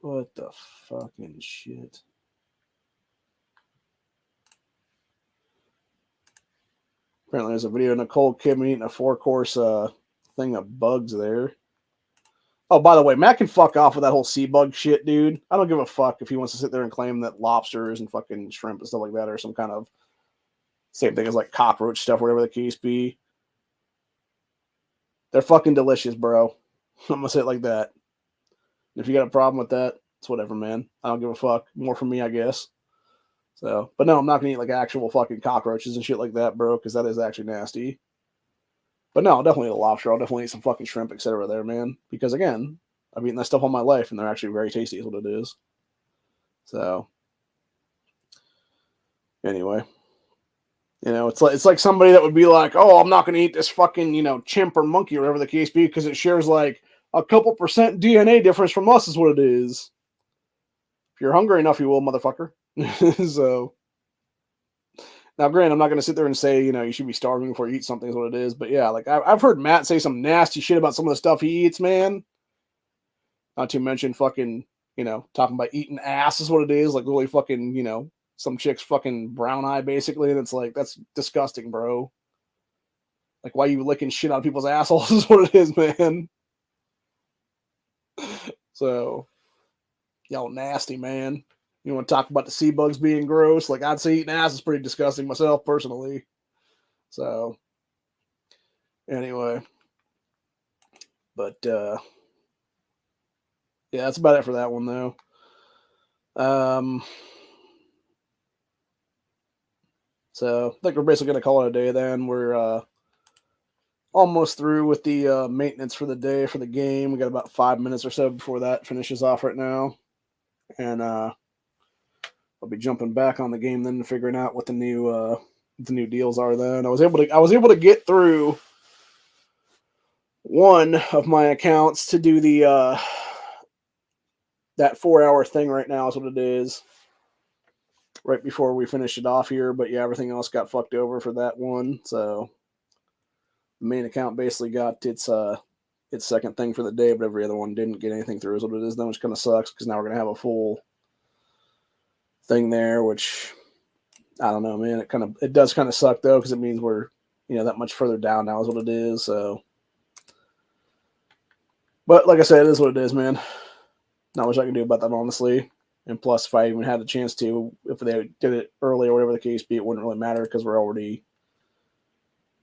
S1: what the fucking shit. Apparently there's a video of Nicole Kidman eating a 4-course thing of bugs there. Oh, by the way, Matt can fuck off with that whole sea bug shit, dude. I don't give a fuck if he wants to sit there and claim that lobsters and fucking shrimp and stuff like that are some kind of same thing as like cockroach stuff, whatever the case be. They're fucking delicious, bro. I'm gonna say it like that. If you got a problem with that, it's whatever, man. I don't give a fuck. More for me, I guess. So, but no, I'm not gonna eat like actual fucking cockroaches and shit like that, bro, because that is actually nasty. But no, I'll definitely eat a lobster. I'll definitely eat some fucking shrimp, etc. there, man. Because again, I've eaten that stuff all my life, and they're actually very tasty, is what it is. So, anyway, you know, it's like somebody that would be like, "Oh, I'm not going to eat this fucking chimp or monkey or whatever the case be because it shares like a couple percent DNA difference from us," is what it is. If you're hungry enough, you will, motherfucker. So. Now, granted, I'm not going to sit there and say, you should be starving before you eat something is what it is. But yeah, like I've heard Matt say some nasty shit about some of the stuff he eats, man. Not to mention fucking, talking about eating ass is what it is. Like literally fucking, some chick's fucking brown eye basically. And it's like, that's disgusting, bro. Like why are you licking shit out of people's assholes is what it is, man. So, y'all nasty, man. You want to talk about the sea bugs being gross? Like, I'd say eating ass is pretty disgusting myself, personally. So, anyway. But, yeah, that's about it for that one, though. So, I think we're basically going to call it a day then. We're almost through with the maintenance for the day for the game. We got about 5 minutes or so before that finishes off right now. And, I'll be jumping back on the game then and figuring out what the new the new deals are. Then I was able to get through one of my accounts to do the that 4-hour thing right now is what it is. Right before we finish it off here, but yeah, everything else got fucked over for that one. So the main account basically got its second thing for the day, but every other one didn't get anything through. Is what it is. Then, which kind of sucks because now we're gonna have a full thing there, which I don't know, man. It does kind of suck though because it means we're that much further down now is what it is. So, but like I said, it is what it is, man. Not much I can do about that, honestly. And plus, if I even had the chance to, if they did it early or whatever the case be, it wouldn't really matter because we're already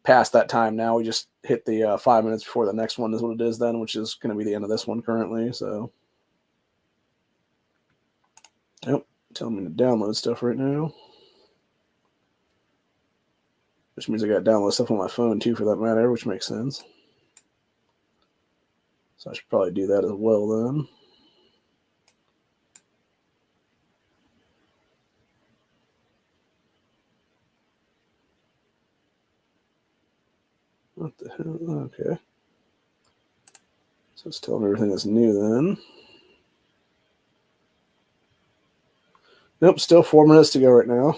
S1: past that time now. We just hit the 5 minutes before the next one is what it is then, which is going to be the end of this one currently. So, yep, telling me to download stuff right now. Which means I got to download stuff on my phone too, for that matter, which makes sense. So I should probably do that as well then. What the hell? Okay. So it's telling me everything that's new then. Nope, still 4 minutes to go right now.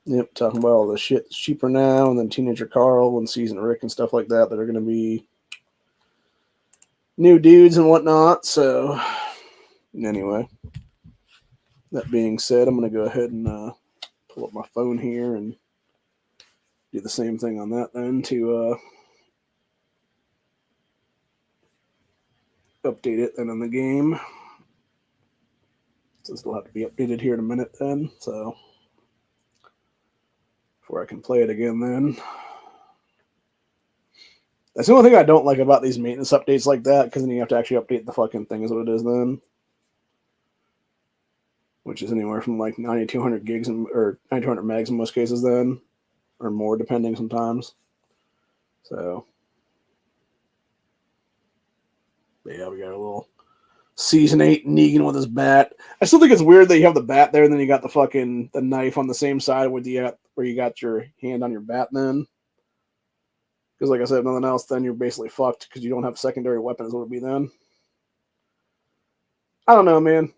S1: Yep, talking about all the shit that's cheaper now, and then Teenager Carl and Season Rick and stuff like that are going to be new dudes and whatnot. So, anyway, that being said, I'm going to go ahead and pull up my phone here and do the same thing on that then to update it then in the game. So this will have to be updated here in a minute then. So before I can play it again then. That's the only thing I don't like about these maintenance updates like that, because then you have to actually update the fucking thing is what it is then. Which is anywhere from like 9,200 gigs or 9,200 megs in most cases then. Or more depending sometimes. So. But yeah, we got a little Season 8 Negan with his bat. I still think it's weird that you have the bat there and then you got the knife on the same side where you got your hand on your bat then. Because like I said, if nothing else, then you're basically fucked because you don't have a secondary weapon is what it would be then. I don't know, man.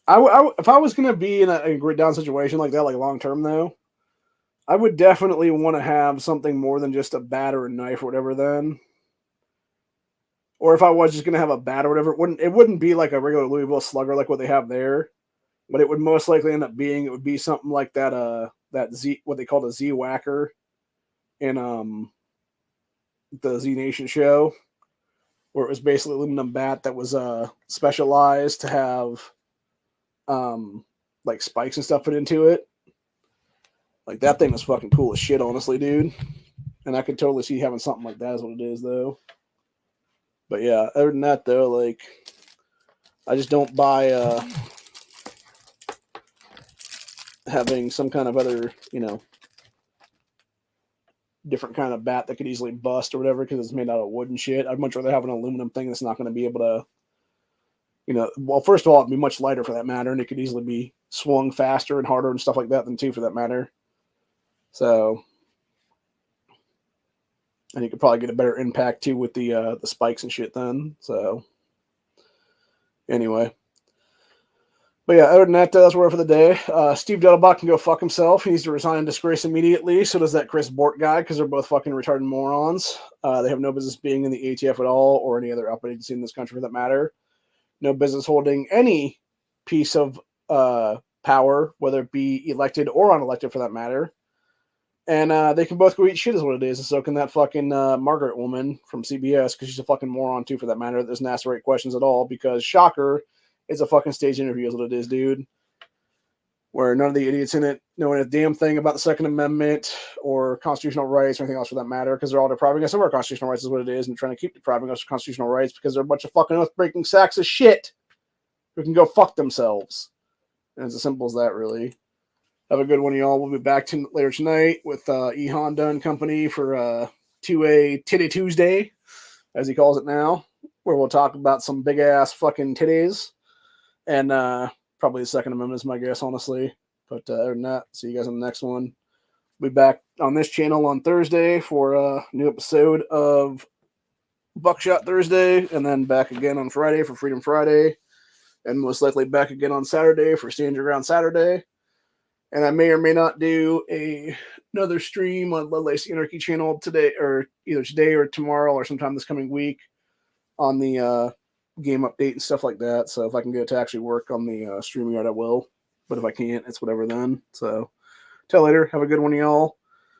S1: If I was going to be in a grid down situation like that, like long term though, I would definitely want to have something more than just a bat or a knife or whatever then. Or if I was just going to have a bat or whatever, it wouldn't be like a regular Louisville Slugger like what they have there. But it would most likely end up being, it would be something like that Z, what they call the Z Whacker in the Z Nation show, where it was basically aluminum bat that was specialized to have like spikes and stuff put into it. Like that thing was fucking cool as shit, honestly, dude. And I could totally see having something like that is what it is, though. But yeah, other than that, though, like I just don't buy having some kind of other, different kind of bat that could easily bust or whatever because it's made out of wood and shit. I'd much rather have an aluminum thing that's not going to be able to, well, first of all, it'd be much lighter for that matter, and it could easily be swung faster and harder and stuff like that than too for that matter. So, and you could probably get a better impact too with the spikes and shit then. So, anyway. But yeah, other than that, that's where we're for the day. Steve Dettlebach can go fuck himself. He needs to resign and disgrace immediately. So does that Chris Bort guy, because they're both fucking retarded morons. They have no business being in the ATF at all, or any other operating agency in this country for that matter. No business holding any piece of power, whether it be elected or unelected for that matter. And they can both go eat shit is what it is. And so can that fucking Margaret woman from CBS, because she's a fucking moron too for that matter. That doesn't ask the right questions at all, because shocker, it's a fucking stage interview is what it is, dude. Where none of the idiots in it know a damn thing about the Second Amendment or constitutional rights or anything else for that matter, because they're all depriving us of our constitutional rights is what it is, and trying to keep depriving us of constitutional rights because they're a bunch of fucking oath-breaking sacks of shit who can go fuck themselves. And it's as simple as that, really. Have a good one, y'all. We'll be back later tonight with E. Honda and Company for a Titty Tuesday, as he calls it now, where we'll talk about some big-ass fucking titties. And probably the Second Amendment is my guess, honestly. But other than that, see you guys on the next one. We'll be back on this channel on Thursday for a new episode of Buckshot Thursday, and then back again on Friday for Freedom Friday, and most likely back again on Saturday for Stand Your Ground Saturday. And I may or may not do another stream on Lovelace Anarchy channel today, or either today or tomorrow or sometime this coming week on the game update and stuff like that. So if I can get it to actually work on the StreamYard, I will. But if I can't, it's whatever then. So till later. Have a good one, y'all.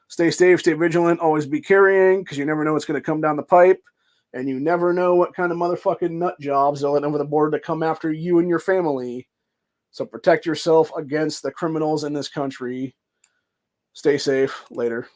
S1: Stay safe, stay vigilant, always be carrying, because you never know what's going to come down the pipe. And you never know what kind of motherfucking nut jobs they'll let over the border to come after you and your family. So protect yourself against the criminals in this country. Stay safe. Later.